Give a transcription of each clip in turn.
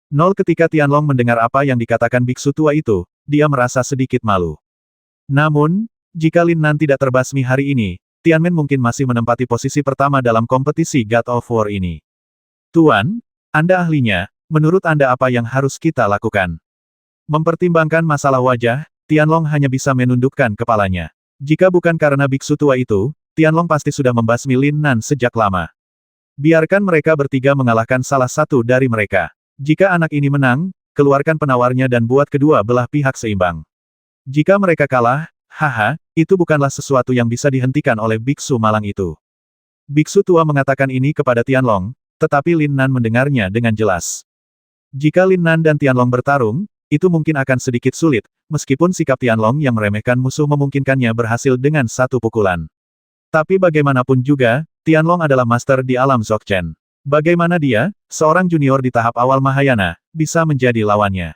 Ketika Tianlong mendengar apa yang dikatakan biksu tua itu, dia merasa sedikit malu. Namun, jika Lin Nan tidak terbasmi hari ini, Tianmen mungkin masih menempati posisi pertama dalam kompetisi God of War ini. Tuan, Anda ahlinya, menurut Anda apa yang harus kita lakukan? Mempertimbangkan masalah wajah, Tianlong hanya bisa menundukkan kepalanya. Jika bukan karena biksu tua itu, Tianlong pasti sudah membasmi Lin Nan sejak lama. Biarkan mereka bertiga mengalahkan salah satu dari mereka. Jika anak ini menang, keluarkan penawarnya dan buat kedua belah pihak seimbang. Jika mereka kalah, haha, itu bukanlah sesuatu yang bisa dihentikan oleh biksu malang itu. Biksu tua mengatakan ini kepada Tianlong, tetapi Lin Nan mendengarnya dengan jelas. Jika Lin Nan dan Tianlong bertarung, itu mungkin akan sedikit sulit, meskipun sikap Tianlong yang meremehkan musuh memungkinkannya berhasil dengan satu pukulan. Tapi bagaimanapun juga, Tianlong adalah master di alam Dzogchen. Bagaimana dia, seorang junior di tahap awal Mahayana, bisa menjadi lawannya?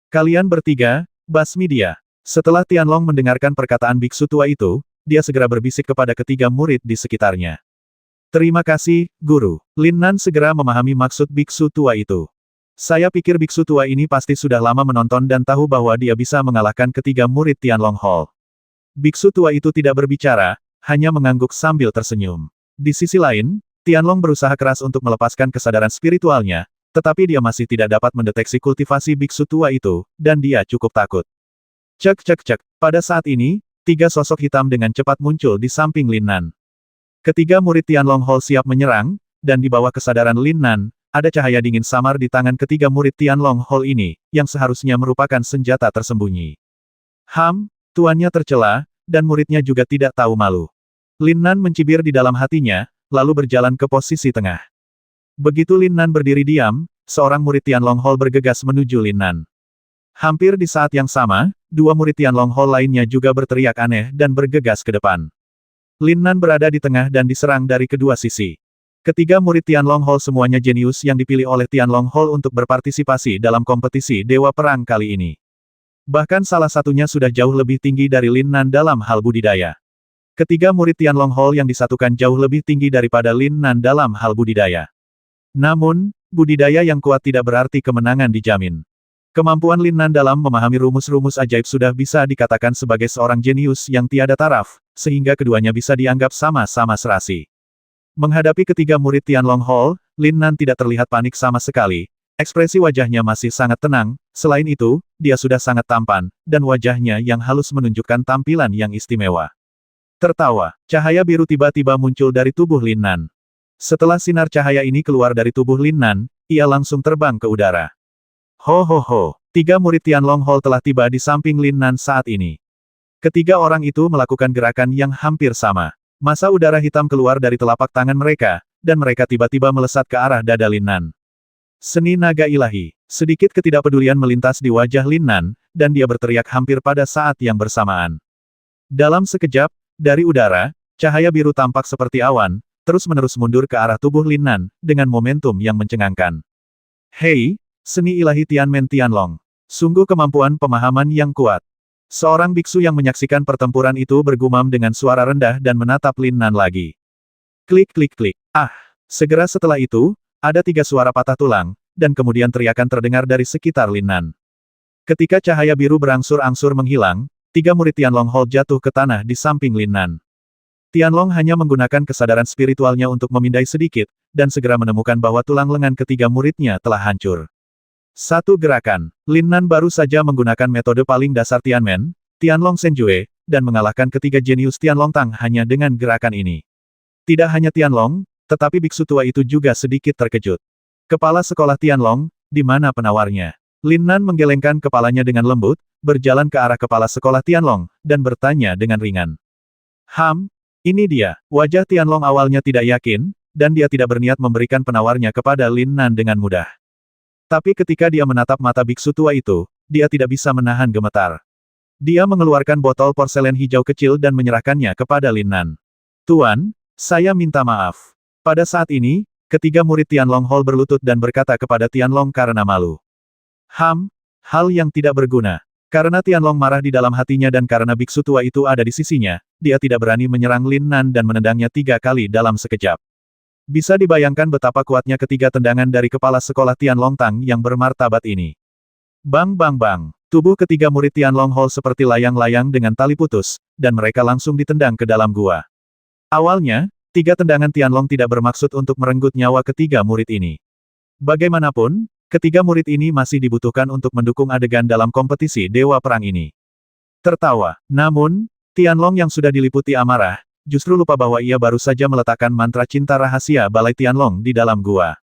Kalian bertiga, basmi dia. Setelah Tianlong mendengarkan perkataan biksu tua itu, dia segera berbisik kepada ketiga murid di sekitarnya. Terima kasih, Guru. Lin Nan segera memahami maksud biksu tua itu. Saya pikir biksu tua ini pasti sudah lama menonton dan tahu bahwa dia bisa mengalahkan ketiga murid Tianlong Hall. Biksu tua itu tidak berbicara, hanya mengangguk sambil tersenyum. Di sisi lain, Tianlong berusaha keras untuk melepaskan kesadaran spiritualnya, tetapi dia masih tidak dapat mendeteksi kultivasi biksu tua itu, dan dia cukup takut. Cek cek cek, pada saat ini, tiga sosok hitam dengan cepat muncul di samping Lin Nan. Ketiga murid Tianlong Hall siap menyerang, dan di bawah kesadaran Lin Nan, ada cahaya dingin samar di tangan ketiga murid Tianlong Hall ini, yang seharusnya merupakan senjata tersembunyi. Tuannya tercela, dan muridnya juga tidak tahu malu. Lin Nan mencibir di dalam hatinya, lalu berjalan ke posisi tengah. Begitu Lin Nan berdiri diam, seorang murid Tianlong Hall bergegas menuju Lin Nan. Hampir di saat yang sama, dua murid Tianlong Hall lainnya juga berteriak aneh dan bergegas ke depan. Lin Nan berada di tengah dan diserang dari kedua sisi. Ketiga murid Tianlong Hall semuanya jenius yang dipilih oleh Tianlong Hall untuk berpartisipasi dalam kompetisi Dewa Perang kali ini. Bahkan salah satunya sudah jauh lebih tinggi dari Lin Nan dalam hal budidaya. Ketiga murid Tianlong Hall yang disatukan jauh lebih tinggi daripada Lin Nan dalam hal budidaya. Namun, budidaya yang kuat tidak berarti kemenangan dijamin. Kemampuan Lin Nan dalam memahami rumus-rumus ajaib sudah bisa dikatakan sebagai seorang jenius yang tiada taraf, sehingga keduanya bisa dianggap sama-sama serasi. Menghadapi ketiga murid Tianlong Hall, Lin Nan tidak terlihat panik sama sekali. Ekspresi wajahnya masih sangat tenang, selain itu, dia sudah sangat tampan, dan wajahnya yang halus menunjukkan tampilan yang istimewa. Tertawa, cahaya biru tiba-tiba muncul dari tubuh Lin Nan. Setelah sinar cahaya ini keluar dari tubuh Lin Nan, ia langsung terbang ke udara. Ho ho ho, tiga murid Tianlong Hall telah tiba di samping Lin Nan saat ini. Ketiga orang itu melakukan gerakan yang hampir sama. Massa udara hitam keluar dari telapak tangan mereka, dan mereka tiba-tiba melesat ke arah dada Lin Nan. Seni naga ilahi. Sedikit ketidakpedulian melintas di wajah Lin Nan, dan dia berteriak hampir pada saat yang bersamaan. Dalam sekejap, dari udara, cahaya biru tampak seperti awan, terus-menerus mundur ke arah tubuh Lin Nan, dengan momentum yang mencengangkan. Hei, seni ilahi Tianmen Tianlong. Sungguh kemampuan pemahaman yang kuat. Seorang biksu yang menyaksikan pertempuran itu bergumam dengan suara rendah dan menatap Lin Nan lagi. Klik klik klik. Segera setelah itu, ada tiga suara patah tulang, dan kemudian teriakan terdengar dari sekitar Lin Nan. Ketika cahaya biru berangsur-angsur menghilang, tiga murid Tianlong Hall jatuh ke tanah di samping Lin Nan. Tianlong hanya menggunakan kesadaran spiritualnya untuk memindai sedikit, dan segera menemukan bahwa tulang lengan ketiga muridnya telah hancur. Satu gerakan, Lin Nan baru saja menggunakan metode paling dasar Tianmen, Tianlong Senjue, dan mengalahkan ketiga jenius Tianlong Tang hanya dengan gerakan ini. Tidak hanya Tianlong, tetapi biksu tua itu juga sedikit terkejut. Kepala sekolah Tianlong, di mana penawarnya? Lin Nan menggelengkan kepalanya dengan lembut, berjalan ke arah kepala sekolah Tianlong, dan bertanya dengan ringan. Ini dia. Wajah Tianlong awalnya tidak yakin, dan dia tidak berniat memberikan penawarnya kepada Lin Nan dengan mudah. Tapi ketika dia menatap mata biksu tua itu, dia tidak bisa menahan gemetar. Dia mengeluarkan botol porselen hijau kecil dan menyerahkannya kepada Lin Nan. Tuan, saya minta maaf. Pada saat ini, ketiga murid Tianlong Hall berlutut dan berkata kepada Tianlong karena malu. Hal yang tidak berguna. Karena Tianlong marah di dalam hatinya dan karena biksu tua itu ada di sisinya, dia tidak berani menyerang Lin Nan dan menendangnya 3 kali dalam sekejap. Bisa dibayangkan betapa kuatnya ketiga tendangan dari kepala sekolah Tianlong Tang yang bermartabat ini. Bang bang bang. Tubuh ketiga murid Tianlong Hall seperti layang-layang dengan tali putus, dan mereka langsung ditendang ke dalam gua. Awalnya, tiga tendangan Tianlong tidak bermaksud untuk merenggut nyawa ketiga murid ini. Bagaimanapun, ketiga murid ini masih dibutuhkan untuk mendukung adegan dalam kompetisi Dewa Perang ini. Tertawa. Namun, Tianlong yang sudah diliputi amarah, justru lupa bahwa ia baru saja meletakkan mantra cinta rahasia Balai Tianlong di dalam gua.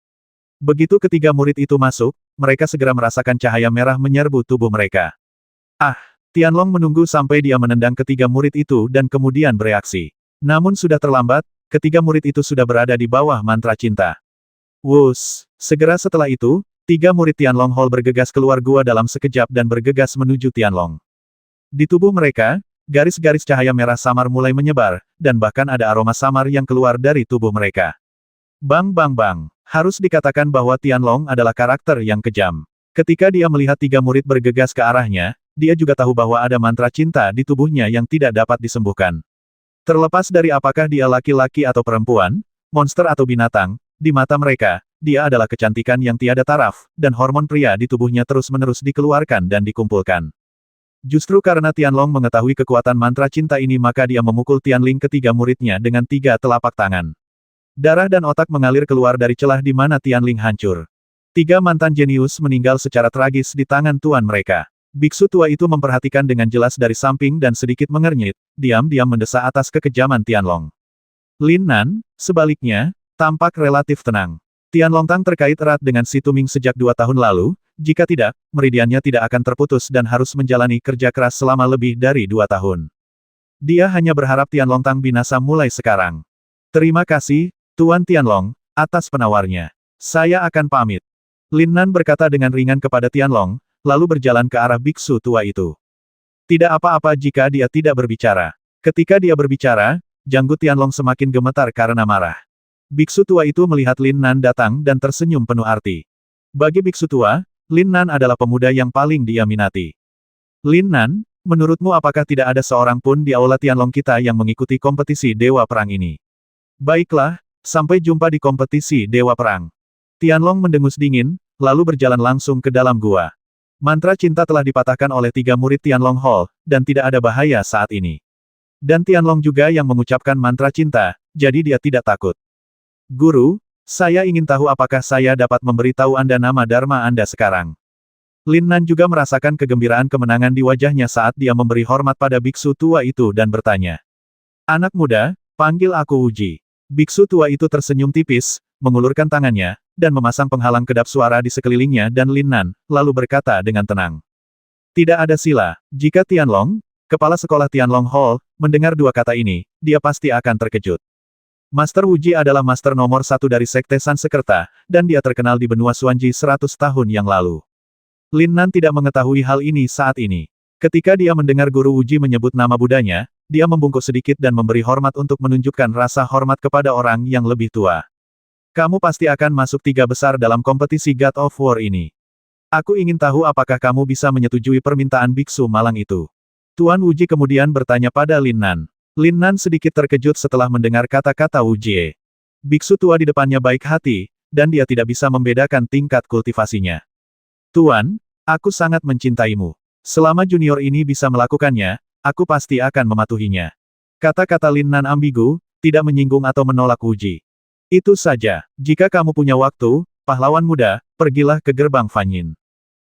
Begitu ketiga murid itu masuk, mereka segera merasakan cahaya merah menyerbu tubuh mereka. Ah! Tianlong menunggu sampai dia menendang ketiga murid itu dan kemudian bereaksi. Namun sudah terlambat, ketiga murid itu sudah berada di bawah mantra cinta. Wus! Segera setelah itu, tiga murid Tianlong Hall bergegas keluar gua dalam sekejap dan bergegas menuju Tianlong. Di tubuh mereka, garis-garis cahaya merah samar mulai menyebar, dan bahkan ada aroma samar yang keluar dari tubuh mereka. Bang bang bang. Harus dikatakan bahwa Tianlong adalah karakter yang kejam. Ketika dia melihat tiga murid bergegas ke arahnya, dia juga tahu bahwa ada mantra cinta di tubuhnya yang tidak dapat disembuhkan. Terlepas dari apakah dia laki-laki atau perempuan, monster atau binatang, di mata mereka, dia adalah kecantikan yang tiada taraf, dan hormon pria di tubuhnya terus-menerus dikeluarkan dan dikumpulkan. Justru karena Tianlong mengetahui kekuatan mantra cinta ini maka dia memukul Tianling ketiga muridnya dengan tiga telapak tangan. Darah dan otak mengalir keluar dari celah di mana Tianling hancur. Tiga mantan jenius meninggal secara tragis di tangan tuan mereka. Biksu tua itu memperhatikan dengan jelas dari samping dan sedikit mengernyit, diam-diam mendesak atas kekejaman Tianlong. Lin Nan, sebaliknya, tampak relatif tenang. Tianlong Tang terkait erat dengan si Tuming sejak 2 tahun lalu, jika tidak, meridiannya tidak akan terputus dan harus menjalani kerja keras selama lebih dari 2 tahun. Dia hanya berharap Tianlong Tang binasa mulai sekarang. Terima kasih, Tuan Tianlong, atas penawarnya. Saya akan pamit. Lin Nan berkata dengan ringan kepada Tianlong, lalu berjalan ke arah biksu tua itu. Tidak apa-apa jika dia tidak berbicara. Ketika dia berbicara, janggut Tianlong semakin gemetar karena marah. Biksu tua itu melihat Lin Nan datang dan tersenyum penuh arti. Bagi biksu tua, Lin Nan adalah pemuda yang paling dia minati. Lin Nan, menurutmu apakah tidak ada seorang pun di aula Tianlong kita yang mengikuti kompetisi Dewa Perang ini? Baiklah, sampai jumpa di kompetisi Dewa Perang. Tianlong mendengus dingin, lalu berjalan langsung ke dalam gua. Mantra cinta telah dipatahkan oleh tiga murid Tianlong Hall, dan tidak ada bahaya saat ini. Dan Tianlong juga yang mengucapkan mantra cinta, jadi dia tidak takut. Guru, saya ingin tahu apakah saya dapat memberitahu Anda nama Dharma Anda sekarang. Lin Nan juga merasakan kegembiraan kemenangan di wajahnya saat dia memberi hormat pada biksu tua itu dan bertanya. Anak muda, panggil aku Uji. Biksu tua itu tersenyum tipis, mengulurkan tangannya, dan memasang penghalang kedap suara di sekelilingnya dan Lin Nan, lalu berkata dengan tenang. Tidak ada sila, jika Tianlong, kepala sekolah Tianlong Hall, mendengar dua kata ini, dia pasti akan terkejut. Master Wuji adalah master nomor 1 dari Sekte Sansekerta, dan dia terkenal di benua Xuanji 100 tahun yang lalu. Lin Nan tidak mengetahui hal ini saat ini. Ketika dia mendengar Guru Wuji menyebut nama budanya, dia membungkuk sedikit dan memberi hormat untuk menunjukkan rasa hormat kepada orang yang lebih tua. Kamu pasti akan masuk 3 besar dalam kompetisi God of War ini. Aku ingin tahu apakah kamu bisa menyetujui permintaan biksu malang itu. Tuan Wuji kemudian bertanya pada Lin Nan. Lin Nan sedikit terkejut setelah mendengar kata-kata Wu Jie. Biksu tua di depannya baik hati, dan dia tidak bisa membedakan tingkat kultivasinya. Tuan, aku sangat mencintaimu. Selama junior ini bisa melakukannya, aku pasti akan mematuhinya. Kata-kata Lin Nan ambigu, tidak menyinggung atau menolak Wu Ji. Itu saja, jika kamu punya waktu, pahlawan muda, pergilah ke gerbang Fanyin.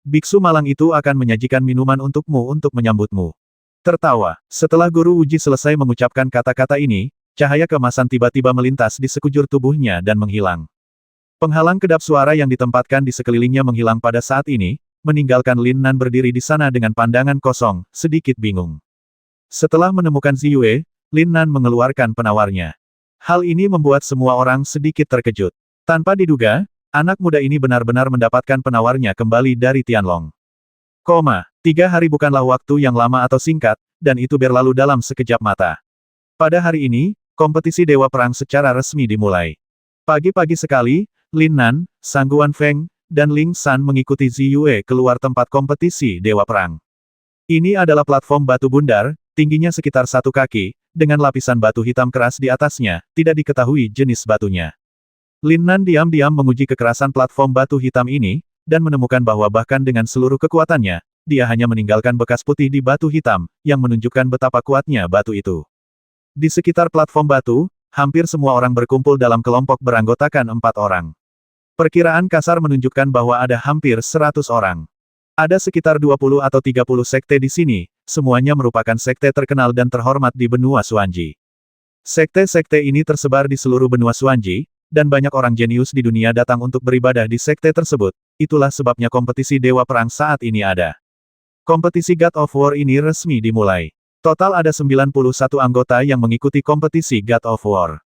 Biksu malang itu akan menyajikan minuman untukmu untuk menyambutmu. Tertawa. Setelah Guru Wuji selesai mengucapkan kata-kata ini, cahaya keemasan tiba-tiba melintas di sekujur tubuhnya dan menghilang. Penghalang kedap suara yang ditempatkan di sekelilingnya menghilang pada saat ini, meninggalkan Lin Nan berdiri di sana dengan pandangan kosong, sedikit bingung. Setelah menemukan Ziyue, Lin Nan mengeluarkan penawarnya. Hal ini membuat semua orang sedikit terkejut. Tanpa diduga, anak muda ini benar-benar mendapatkan penawarnya kembali dari Tianlong. 3 hari bukanlah waktu yang lama atau singkat, dan itu berlalu dalam sekejap mata. Pada hari ini, kompetisi Dewa Perang secara resmi dimulai. Pagi-pagi sekali, Lin Nan, Sang Guan Feng, dan Ling San mengikuti Ziyue keluar tempat kompetisi Dewa Perang. Ini adalah platform batu bundar, tingginya sekitar 1 kaki, dengan lapisan batu hitam keras di atasnya, tidak diketahui jenis batunya. Lin Nan diam-diam menguji kekerasan platform batu hitam ini, dan menemukan bahwa bahkan dengan seluruh kekuatannya, dia hanya meninggalkan bekas putih di batu hitam, yang menunjukkan betapa kuatnya batu itu. Di sekitar platform batu, hampir semua orang berkumpul dalam kelompok beranggotakan 4 orang. Perkiraan kasar menunjukkan bahwa ada hampir 100 orang. Ada sekitar 20 atau 30 sekte di sini, semuanya merupakan sekte terkenal dan terhormat di benua Xuanji. Sekte-sekte ini tersebar di seluruh benua Xuanji, dan banyak orang jenius di dunia datang untuk beribadah di sekte tersebut, itulah sebabnya kompetisi Dewa Perang saat ini ada. Kompetisi God of War ini resmi dimulai. Total ada 91 anggota yang mengikuti kompetisi God of War.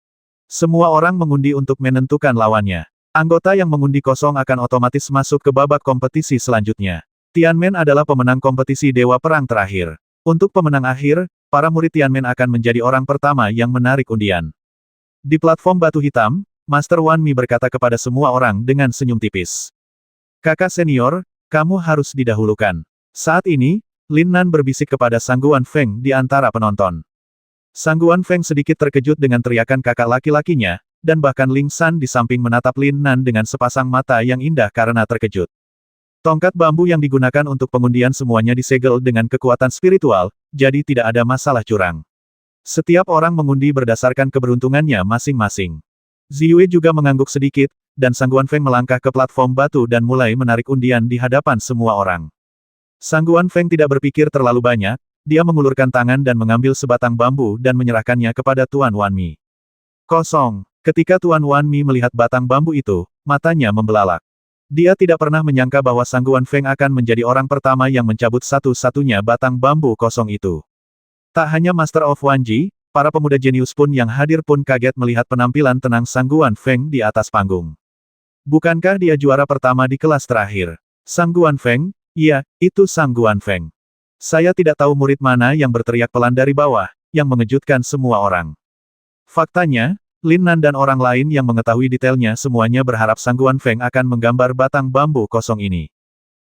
Semua orang mengundi untuk menentukan lawannya. Anggota yang mengundi kosong akan otomatis masuk ke babak kompetisi selanjutnya. Tianmen adalah pemenang kompetisi Dewa Perang terakhir. Untuk pemenang akhir, para murid Tianmen akan menjadi orang pertama yang menarik undian. Di platform batu hitam, Master Wan Mi berkata kepada semua orang dengan senyum tipis. Kakak senior, kamu harus didahulukan. Saat ini, Lin Nan berbisik kepada Sangguan Feng di antara penonton. Sangguan Feng sedikit terkejut dengan teriakan kakak laki-lakinya, dan bahkan Ling San di samping menatap Lin Nan dengan sepasang mata yang indah karena terkejut. Tongkat bambu yang digunakan untuk pengundian semuanya disegel dengan kekuatan spiritual, jadi tidak ada masalah curang. Setiap orang mengundi berdasarkan keberuntungannya masing-masing. Ziwei juga mengangguk sedikit, dan Sangguan Feng melangkah ke platform batu dan mulai menarik undian di hadapan semua orang. Sangguan Feng tidak berpikir terlalu banyak, dia mengulurkan tangan dan mengambil sebatang bambu dan menyerahkannya kepada Tuan Wan Mi. Kosong. Ketika Tuan Wan Mi melihat batang bambu itu, matanya membelalak. Dia tidak pernah menyangka bahwa Sangguan Feng akan menjadi orang pertama yang mencabut satu-satunya batang bambu kosong itu. Tak hanya Master of Wanji, para pemuda jenius pun yang hadir pun kaget melihat penampilan tenang Sangguan Feng di atas panggung. Bukankah dia juara pertama di kelas terakhir? Sangguan Feng? Iya, itu Sangguan Feng. Saya tidak tahu murid mana yang berteriak pelan dari bawah, yang mengejutkan semua orang. Faktanya, Lin Nan dan orang lain yang mengetahui detailnya semuanya berharap Sangguan Feng akan menggambar batang bambu kosong ini.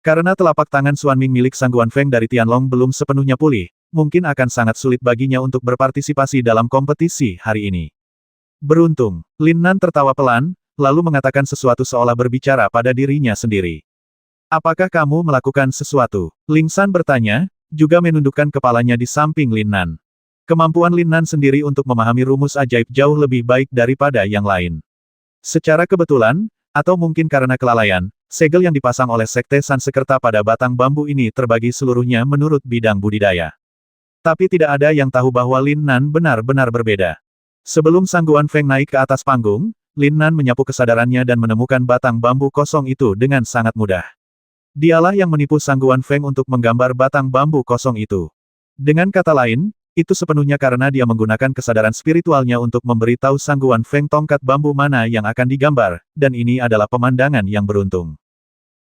Karena telapak tangan Xuanming milik Sangguan Feng dari Tianlong belum sepenuhnya pulih, mungkin akan sangat sulit baginya untuk berpartisipasi dalam kompetisi hari ini. Beruntung, Lin Nan tertawa pelan, lalu mengatakan sesuatu seolah berbicara pada dirinya sendiri. Apakah kamu melakukan sesuatu? Ling San bertanya, juga menundukkan kepalanya di samping Lin Nan. Kemampuan Lin Nan sendiri untuk memahami rumus ajaib jauh lebih baik daripada yang lain. Secara kebetulan, atau mungkin karena kelalaian, segel yang dipasang oleh Sekte Sansekerta pada batang bambu ini terbagi seluruhnya menurut bidang budidaya. Tapi tidak ada yang tahu bahwa Lin Nan benar-benar berbeda. Sebelum Sangguan Feng naik ke atas panggung, Lin Nan menyapu kesadarannya dan menemukan batang bambu kosong itu dengan sangat mudah. Dialah yang menipu Sangguan Feng untuk menggambar batang bambu kosong itu. Dengan kata lain, itu sepenuhnya karena dia menggunakan kesadaran spiritualnya untuk memberi tahu Sangguan Feng tongkat bambu mana yang akan digambar, dan ini adalah pemandangan yang beruntung.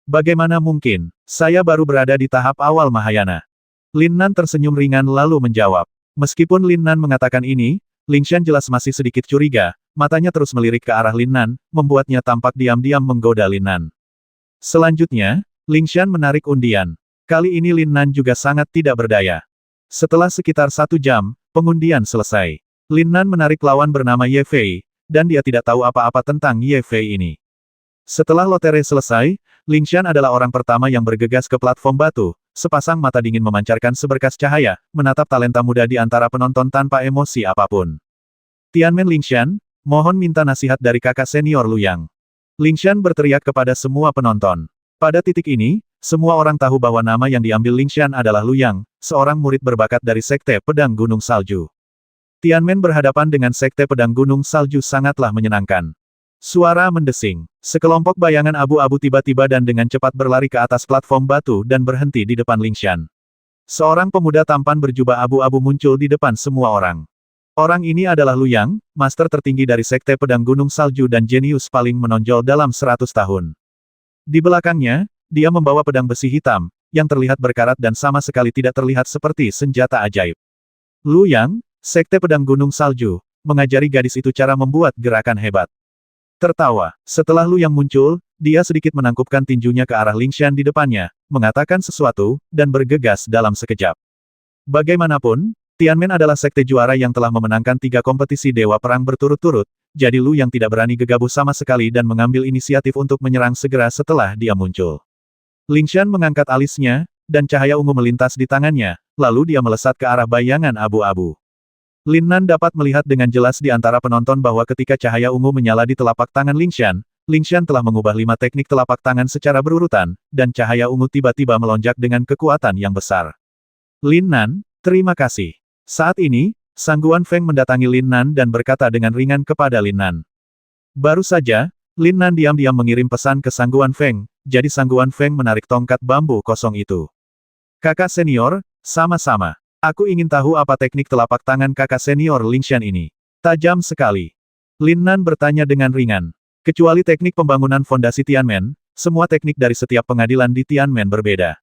Bagaimana mungkin? Saya baru berada di tahap awal Mahayana. Lin Nan tersenyum ringan lalu menjawab. Meskipun Lin Nan mengatakan ini, Ling Xian jelas masih sedikit curiga, matanya terus melirik ke arah Lin Nan, membuatnya tampak diam-diam menggoda Lin Nan. Selanjutnya, Ling Xian menarik undian. Kali ini Lin Nan juga sangat tidak berdaya. Setelah sekitar 1 jam, pengundian selesai. Lin Nan menarik lawan bernama Ye Fei, dan dia tidak tahu apa-apa tentang Ye Fei ini. Setelah lotre selesai, Ling Xian adalah orang pertama yang bergegas ke platform batu, sepasang mata dingin memancarkan seberkas cahaya, menatap talenta muda di antara penonton tanpa emosi apapun. Tianmen Ling Xian, mohon minta nasihat dari kakak senior Luyang. Ling Xian berteriak kepada semua penonton. Pada titik ini, semua orang tahu bahwa nama yang diambil Ling Xian adalah Luyang, seorang murid berbakat dari Sekte Pedang Gunung Salju. Tianmen berhadapan dengan Sekte Pedang Gunung Salju sangatlah menyenangkan. Suara mendesing. Sekelompok bayangan abu-abu tiba-tiba dan dengan cepat berlari ke atas platform batu dan berhenti di depan Ling Xian. Seorang pemuda tampan berjubah abu-abu muncul di depan semua orang. Orang ini adalah Luyang, master tertinggi dari Sekte Pedang Gunung Salju dan jenius paling menonjol dalam 100 tahun. Di belakangnya, dia membawa pedang besi hitam, yang terlihat berkarat dan sama sekali tidak terlihat seperti senjata ajaib. Luyang, Sekte Pedang Gunung Salju, mengajari gadis itu cara membuat gerakan hebat. Tertawa, setelah Luyang muncul, dia sedikit menangkupkan tinjunya ke arah Ling Xian di depannya, mengatakan sesuatu, dan bergegas dalam sekejap. Bagaimanapun, Tianmen adalah sekte juara yang telah memenangkan 3 kompetisi Dewa Perang berturut-turut, jadi Lu yang tidak berani gegabah sama sekali dan mengambil inisiatif untuk menyerang segera setelah dia muncul. Lingshan mengangkat alisnya, dan cahaya ungu melintas di tangannya, lalu dia melesat ke arah bayangan abu-abu. Lin Nan dapat melihat dengan jelas di antara penonton bahwa ketika cahaya ungu menyala di telapak tangan Lingshan telah mengubah 5 teknik telapak tangan secara berurutan, dan cahaya ungu tiba-tiba melonjak dengan kekuatan yang besar. Lin Nan, terima kasih. Saat ini, Sang Guan Feng mendatangi Lin Nan dan berkata dengan ringan kepada Lin Nan. Baru saja, Lin Nan diam-diam mengirim pesan ke Sang Guan Feng, jadi Sang Guan Feng menarik tongkat bambu kosong itu. Kakak senior, sama-sama. Aku ingin tahu apa teknik telapak tangan kakak senior Lingshan ini. Tajam sekali. Lin Nan bertanya dengan ringan. Kecuali teknik pembangunan fondasi Tianmen, semua teknik dari setiap pengadilan di Tianmen berbeda.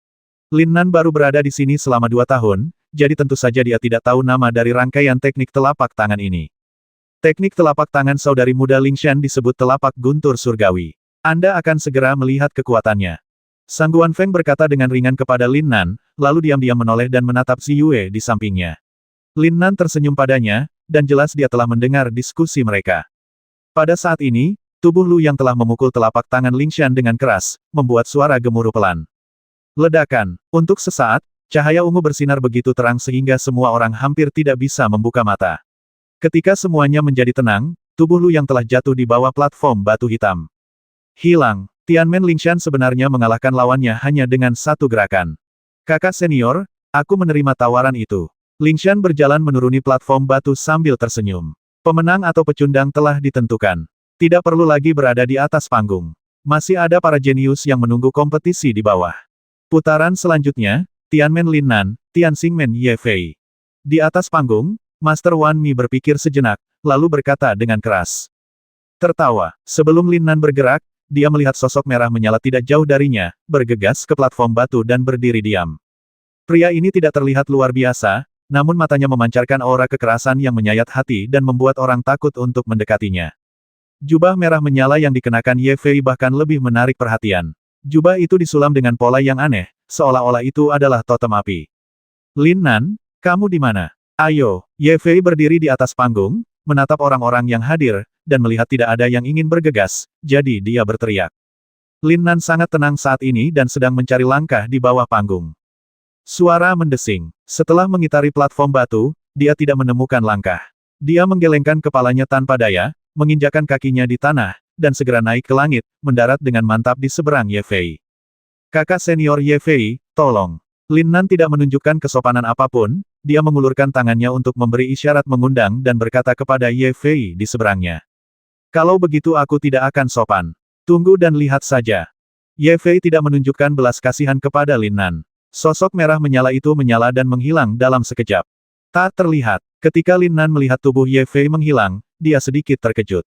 Lin Nan baru berada di sini selama 2 tahun, jadi tentu saja dia tidak tahu nama dari rangkaian teknik telapak tangan ini. Teknik telapak tangan saudari muda Lingshan disebut telapak guntur surgawi. Anda akan segera melihat kekuatannya. Sang Guan Feng berkata dengan ringan kepada Lin Nan, lalu diam-diam menoleh dan menatap Xi Yue di sampingnya. Lin Nan tersenyum padanya, dan jelas dia telah mendengar diskusi mereka. Pada saat ini, tubuh Lu yang telah memukul telapak tangan Lingshan dengan keras, membuat suara gemuruh pelan. Ledakan. Untuk sesaat, cahaya ungu bersinar begitu terang sehingga semua orang hampir tidak bisa membuka mata. Ketika semuanya menjadi tenang, tubuh Lu yang telah jatuh di bawah platform batu hitam hilang. Tianmen Lingshan sebenarnya mengalahkan lawannya hanya dengan satu gerakan. Kakak senior, aku menerima tawaran itu. Lingshan berjalan menuruni platform batu sambil tersenyum. Pemenang atau pecundang telah ditentukan. Tidak perlu lagi berada di atas panggung. Masih ada para jenius yang menunggu kompetisi di bawah. Putaran selanjutnya, Tianmen Lin Nan, Tianxingmen Ye Fei. Di atas panggung, Master Wan Mi berpikir sejenak, lalu berkata dengan keras. Tertawa. Sebelum Lin Nan bergerak, dia melihat sosok merah menyala tidak jauh darinya, bergegas ke platform batu dan berdiri diam. Pria ini tidak terlihat luar biasa, namun matanya memancarkan aura kekerasan yang menyayat hati dan membuat orang takut untuk mendekatinya. Jubah merah menyala yang dikenakan Ye Fei bahkan lebih menarik perhatian. Jubah itu disulam dengan pola yang aneh, seolah-olah itu adalah totem api. Lin Nan, kamu di mana? Ayo, Ye Fei berdiri di atas panggung, menatap orang-orang yang hadir, dan melihat tidak ada yang ingin bergegas, jadi dia berteriak. Lin Nan sangat tenang saat ini dan sedang mencari langkah di bawah panggung. Suara mendesing. Setelah mengitari platform batu, dia tidak menemukan langkah. Dia menggelengkan kepalanya tanpa daya, menginjakkan kakinya di tanah, dan segera naik ke langit, mendarat dengan mantap di seberang Ye Fei. Kakak senior Ye Fei, tolong. Lin Nan tidak menunjukkan kesopanan apapun, dia mengulurkan tangannya untuk memberi isyarat mengundang dan berkata kepada Ye Fei di seberangnya. Kalau begitu aku tidak akan sopan. Tunggu dan lihat saja. Ye Fei tidak menunjukkan belas kasihan kepada Lin Nan. Sosok merah menyala itu menyala dan menghilang dalam sekejap. Tak terlihat. Ketika Lin Nan melihat tubuh Ye Fei menghilang, dia sedikit terkejut.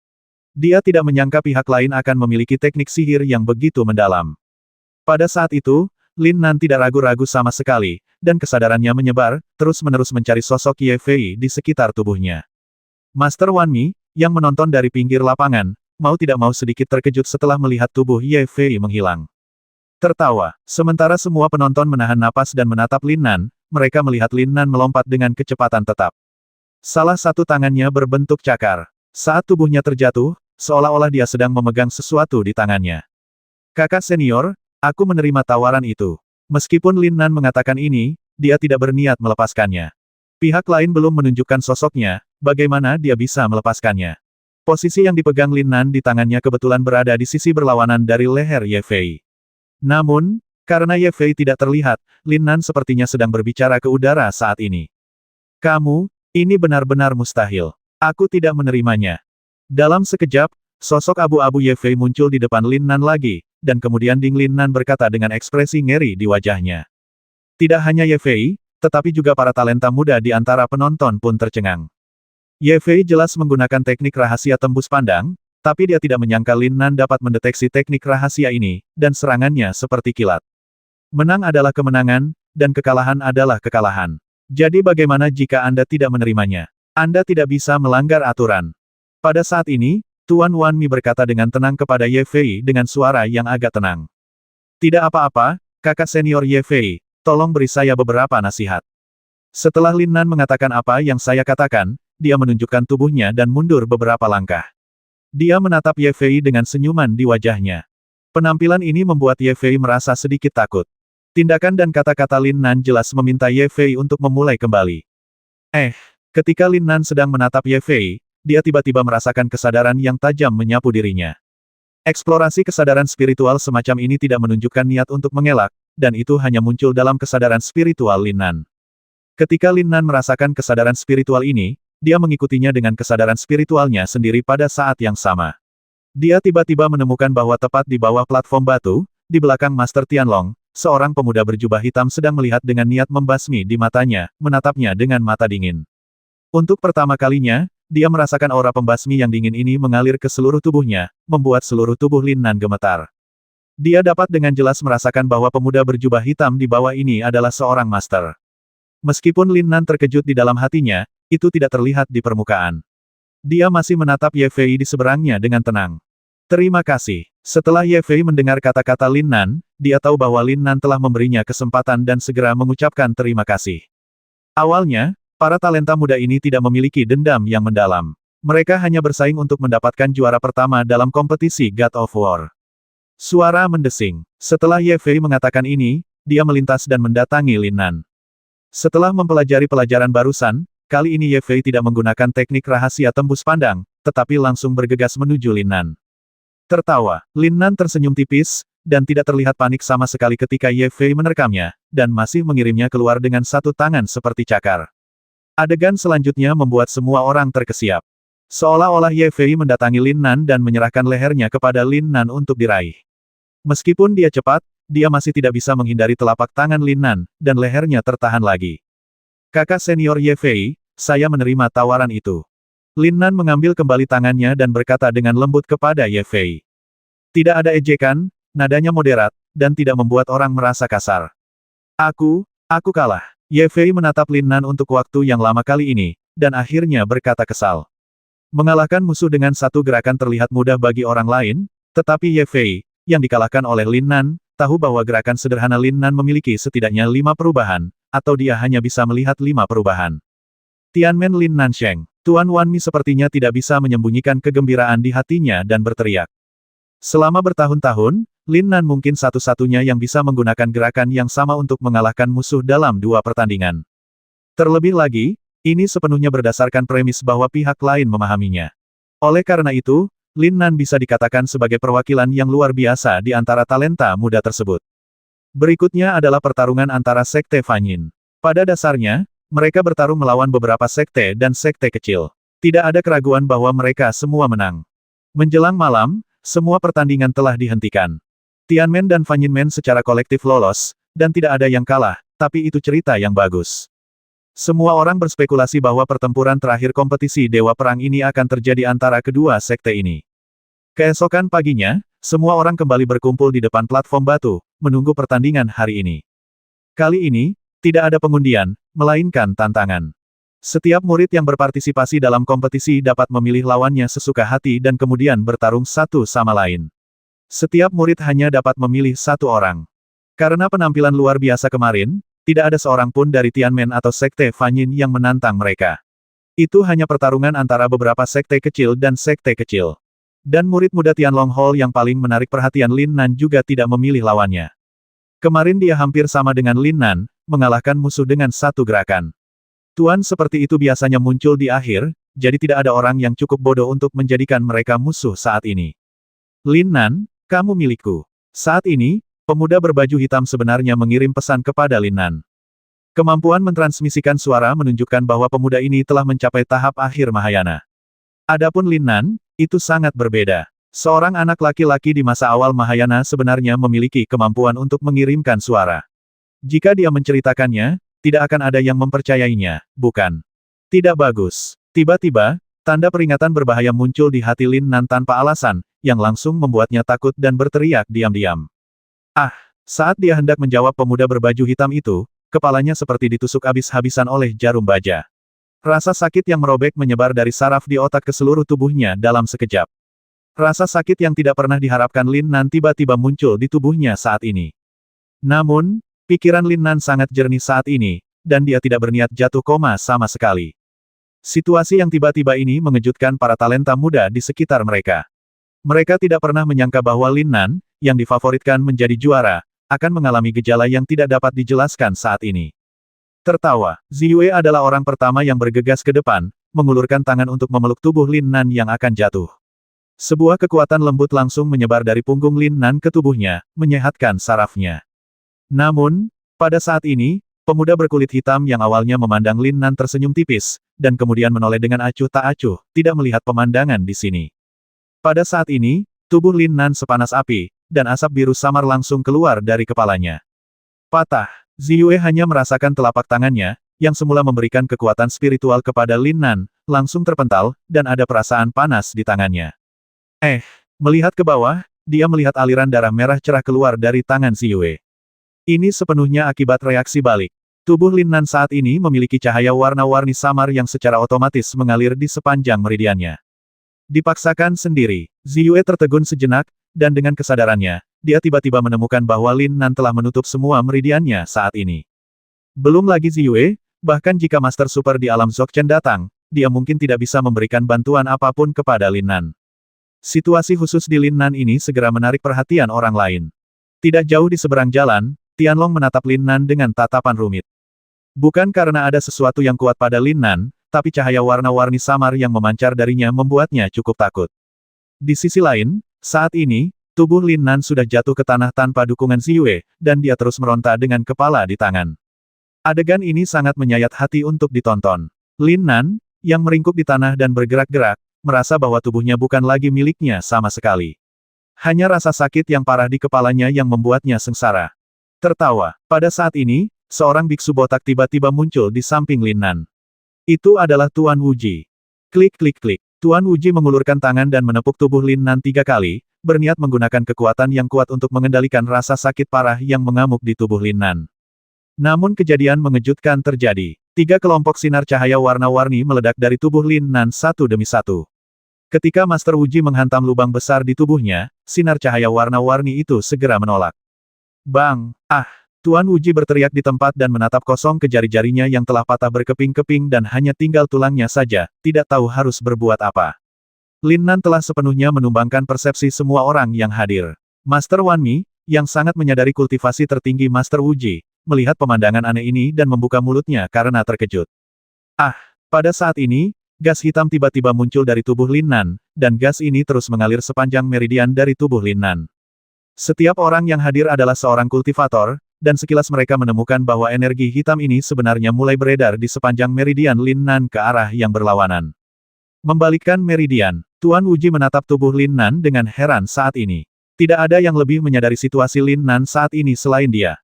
Dia tidak menyangka pihak lain akan memiliki teknik sihir yang begitu mendalam. Pada saat itu, Lin Nan tidak ragu-ragu sama sekali, dan kesadarannya menyebar, terus-menerus mencari sosok Ye Fei di sekitar tubuhnya. Master Wan Mi, yang menonton dari pinggir lapangan, mau tidak mau sedikit terkejut setelah melihat tubuh Ye Fei menghilang. Tertawa, sementara semua penonton menahan napas dan menatap Lin Nan, mereka melihat Lin Nan melompat dengan kecepatan tetap. Salah satu tangannya berbentuk cakar. Saat tubuhnya terjatuh, seolah-olah dia sedang memegang sesuatu di tangannya. Kakak senior, aku menerima tawaran itu. Meskipun Lin Nan mengatakan ini, dia tidak berniat melepaskannya. Pihak lain belum menunjukkan sosoknya, bagaimana dia bisa melepaskannya. Posisi yang dipegang Lin Nan di tangannya kebetulan berada di sisi berlawanan dari leher Ye Fei. Namun, karena Ye Fei tidak terlihat, Lin Nan sepertinya sedang berbicara ke udara saat ini. Kamu, ini benar-benar mustahil. Aku tidak menerimanya. Dalam sekejap, sosok abu-abu Ye Fei muncul di depan Lin Nan lagi, dan kemudian Ding Lin Nan berkata dengan ekspresi ngeri di wajahnya. Tidak hanya Ye Fei, tetapi juga para talenta muda di antara penonton pun tercengang. Ye Fei jelas menggunakan teknik rahasia tembus pandang, tapi dia tidak menyangka Lin Nan dapat mendeteksi teknik rahasia ini, dan serangannya seperti kilat. Menang adalah kemenangan, dan kekalahan adalah kekalahan. Jadi bagaimana jika Anda tidak menerimanya? Anda tidak bisa melanggar aturan. Pada saat ini, Tuan Wan Mi berkata dengan tenang kepada Ye Fei dengan suara yang agak tenang. Tidak apa-apa, kakak senior Ye Fei, tolong beri saya beberapa nasihat. Setelah Lin Nan mengatakan apa yang saya katakan, dia menunjukkan tubuhnya dan mundur beberapa langkah. Dia menatap Ye Fei dengan senyuman di wajahnya. Penampilan ini membuat Ye Fei merasa sedikit takut. Tindakan dan kata-kata Lin Nan jelas meminta Ye Fei untuk memulai kembali. Ketika Lin Nan sedang menatap Ye Fei, dia tiba-tiba merasakan kesadaran yang tajam menyapu dirinya. Eksplorasi kesadaran spiritual semacam ini tidak menunjukkan niat untuk mengelak, dan itu hanya muncul dalam kesadaran spiritual Lin Nan. Ketika Lin Nan merasakan kesadaran spiritual ini, dia mengikutinya dengan kesadaran spiritualnya sendiri pada saat yang sama. Dia tiba-tiba menemukan bahwa tepat di bawah platform batu, di belakang Master Tianlong, seorang pemuda berjubah hitam sedang melihat dengan niat membasmi di matanya, menatapnya dengan mata dingin. Untuk pertama kalinya, dia merasakan aura pembasmi yang dingin ini mengalir ke seluruh tubuhnya, membuat seluruh tubuh Lin Nan gemetar. Dia dapat dengan jelas merasakan bahwa pemuda berjubah hitam di bawah ini adalah seorang master. Meskipun Lin Nan terkejut di dalam hatinya, itu tidak terlihat di permukaan. Dia masih menatap Ye Fei di seberangnya dengan tenang. Terima kasih. Setelah Ye Fei mendengar kata-kata Lin Nan, dia tahu bahwa Lin Nan telah memberinya kesempatan dan segera mengucapkan terima kasih. Awalnya, para talenta muda ini tidak memiliki dendam yang mendalam. Mereka hanya bersaing untuk mendapatkan juara pertama dalam kompetisi God of War. Suara mendesing. Setelah Ye Fei mengatakan ini, dia melintas dan mendatangi Lin Nan. Setelah mempelajari pelajaran barusan, kali ini Ye Fei tidak menggunakan teknik rahasia tembus pandang, tetapi langsung bergegas menuju Lin Nan. Tertawa, Lin Nan tersenyum tipis, dan tidak terlihat panik sama sekali ketika Ye Fei menerkamnya, dan masih mengirimnya keluar dengan satu tangan seperti cakar. Adegan selanjutnya membuat semua orang terkesiap. Seolah-olah Ye Fei mendatangi Lin Nan dan menyerahkan lehernya kepada Lin Nan untuk diraih. Meskipun dia cepat, dia masih tidak bisa menghindari telapak tangan Lin Nan, dan lehernya tertahan lagi. Kakak senior Ye Fei, saya menerima tawaran itu. Lin Nan mengambil kembali tangannya dan berkata dengan lembut kepada Ye Fei. Tidak ada ejekan, nadanya moderat, dan tidak membuat orang merasa kasar. Aku kalah. Ye Fei menatap Lin Nan untuk waktu yang lama kali ini, dan akhirnya berkata kesal. Mengalahkan musuh dengan satu gerakan terlihat mudah bagi orang lain, tetapi Ye Fei, yang dikalahkan oleh Lin Nan, tahu bahwa gerakan sederhana Lin Nan memiliki setidaknya 5 perubahan, atau dia hanya bisa melihat 5 perubahan. Tianmen Lin Nansheng, Tuan Wan Mi sepertinya tidak bisa menyembunyikan kegembiraan di hatinya dan berteriak. Selama bertahun-tahun, Lin Nan mungkin satu-satunya yang bisa menggunakan gerakan yang sama untuk mengalahkan musuh dalam 2 pertandingan. Terlebih lagi, ini sepenuhnya berdasarkan premis bahwa pihak lain memahaminya. Oleh karena itu, Lin Nan bisa dikatakan sebagai perwakilan yang luar biasa di antara talenta muda tersebut. Berikutnya adalah pertarungan antara Sekte Fanyin. Pada dasarnya, mereka bertarung melawan beberapa sekte dan sekte kecil. Tidak ada keraguan bahwa mereka semua menang. Menjelang malam, semua pertandingan telah dihentikan. Tianmen dan Fanyinmen secara kolektif lolos, dan tidak ada yang kalah, tapi itu cerita yang bagus. Semua orang berspekulasi bahwa pertempuran terakhir kompetisi Dewa Perang ini akan terjadi antara kedua sekte ini. Keesokan paginya, semua orang kembali berkumpul di depan platform batu, menunggu pertandingan hari ini. Kali ini, tidak ada pengundian, melainkan tantangan. Setiap murid yang berpartisipasi dalam kompetisi dapat memilih lawannya sesuka hati dan kemudian bertarung satu sama lain. Setiap murid hanya dapat memilih satu orang. Karena penampilan luar biasa kemarin, tidak ada seorang pun dari Tianmen atau Sekte Fanyin yang menantang mereka. Itu hanya pertarungan antara beberapa sekte kecil dan sekte kecil. Dan murid muda Tianlong Hall yang paling menarik perhatian Lin Nan juga tidak memilih lawannya. Kemarin dia hampir sama dengan Lin Nan, mengalahkan musuh dengan satu gerakan. Tuan seperti itu biasanya muncul di akhir, jadi tidak ada orang yang cukup bodoh untuk menjadikan mereka musuh saat ini. Lin Nan, kamu milikku. Saat ini, pemuda berbaju hitam sebenarnya mengirim pesan kepada Lin Nan. Kemampuan mentransmisikan suara menunjukkan bahwa pemuda ini telah mencapai tahap akhir Mahayana. Adapun Lin Nan, itu sangat berbeda. Seorang anak laki-laki di masa awal Mahayana sebenarnya memiliki kemampuan untuk mengirimkan suara. Jika dia menceritakannya, tidak akan ada yang mempercayainya, bukan? Tidak bagus. Tiba-tiba, tanda peringatan berbahaya muncul di hati Lin Nan tanpa alasan, yang langsung membuatnya takut dan berteriak diam-diam. Saat dia hendak menjawab pemuda berbaju hitam itu, kepalanya seperti ditusuk habis-habisan oleh jarum baja. Rasa sakit yang merobek menyebar dari saraf di otak ke seluruh tubuhnya dalam sekejap. Rasa sakit yang tidak pernah diharapkan Lin Nan tiba-tiba muncul di tubuhnya saat ini. Namun, pikiran Lin Nan sangat jernih saat ini, dan dia tidak berniat jatuh koma sama sekali. Situasi yang tiba-tiba ini mengejutkan para talenta muda di sekitar mereka. Mereka tidak pernah menyangka bahwa Lin Nan, yang difavoritkan menjadi juara, akan mengalami gejala yang tidak dapat dijelaskan saat ini. Tertawa, Ziyue adalah orang pertama yang bergegas ke depan, mengulurkan tangan untuk memeluk tubuh Lin Nan yang akan jatuh. Sebuah kekuatan lembut langsung menyebar dari punggung Lin Nan ke tubuhnya, menyehatkan sarafnya. Namun, pada saat ini, pemuda berkulit hitam yang awalnya memandang Lin Nan tersenyum tipis, dan kemudian menoleh dengan acuh tak acuh, tidak melihat pemandangan di sini. Pada saat ini, tubuh Lin Nan sepanas api, dan asap biru samar langsung keluar dari kepalanya. Patah, Ziyue hanya merasakan telapak tangannya, yang semula memberikan kekuatan spiritual kepada Lin Nan, langsung terpental, dan ada perasaan panas di tangannya. Melihat ke bawah, dia melihat aliran darah merah cerah keluar dari tangan Ziyue. Ini sepenuhnya akibat reaksi balik. Tubuh Lin Nan saat ini memiliki cahaya warna-warni samar yang secara otomatis mengalir di sepanjang meridiannya. Dipaksakan sendiri, Ziyue tertegun sejenak, dan dengan kesadarannya, dia tiba-tiba menemukan bahwa Lin Nan telah menutup semua meridiannya saat ini. Belum lagi Ziyue, bahkan jika Master Super di alam Dzogchen datang, dia mungkin tidak bisa memberikan bantuan apapun kepada Lin Nan. Situasi khusus di Lin Nan ini segera menarik perhatian orang lain. Tidak jauh di seberang jalan, Tianlong menatap Lin Nan dengan tatapan rumit. Bukan karena ada sesuatu yang kuat pada Lin Nan, tapi cahaya warna-warni samar yang memancar darinya membuatnya cukup takut. Di sisi lain, saat ini, tubuh Lin Nan sudah jatuh ke tanah tanpa dukungan Ziyue, dan dia terus meronta dengan kepala di tangan. Adegan ini sangat menyayat hati untuk ditonton. Lin Nan, yang meringkuk di tanah dan bergerak-gerak, merasa bahwa tubuhnya bukan lagi miliknya sama sekali. Hanya rasa sakit yang parah di kepalanya yang membuatnya sengsara. Tertawa, pada saat ini, seorang biksu botak tiba-tiba muncul di samping Lin Nan. Itu adalah Tuan Wuji. Klik-klik-klik. Tuan Wuji mengulurkan tangan dan menepuk tubuh Lin Nan 3 kali, berniat menggunakan kekuatan yang kuat untuk mengendalikan rasa sakit parah yang mengamuk di tubuh Lin Nan. Namun kejadian mengejutkan terjadi. 3 kelompok sinar cahaya warna-warni meledak dari tubuh Lin Nan satu demi satu. Ketika Master Wuji menghantam lubang besar di tubuhnya, sinar cahaya warna-warni itu segera menolak. Bang! Tuan Wuji berteriak di tempat dan menatap kosong ke jari-jarinya yang telah patah berkeping-keping dan hanya tinggal tulangnya saja, tidak tahu harus berbuat apa. Lin Nan telah sepenuhnya menumbangkan persepsi semua orang yang hadir. Master Wan Mi, yang sangat menyadari kultivasi tertinggi Master Wuji, melihat pemandangan aneh ini dan membuka mulutnya karena terkejut. Pada saat ini, gas hitam tiba-tiba muncul dari tubuh Lin Nan, dan gas ini terus mengalir sepanjang meridian dari tubuh Lin Nan. Setiap orang yang hadir adalah seorang kultivator, dan sekilas mereka menemukan bahwa energi hitam ini sebenarnya mulai beredar di sepanjang meridian Lin Nan ke arah yang berlawanan. Membalikkan meridian, Tuan Wuji menatap tubuh Lin Nan dengan heran saat ini. Tidak ada yang lebih menyadari situasi Lin Nan saat ini selain dia.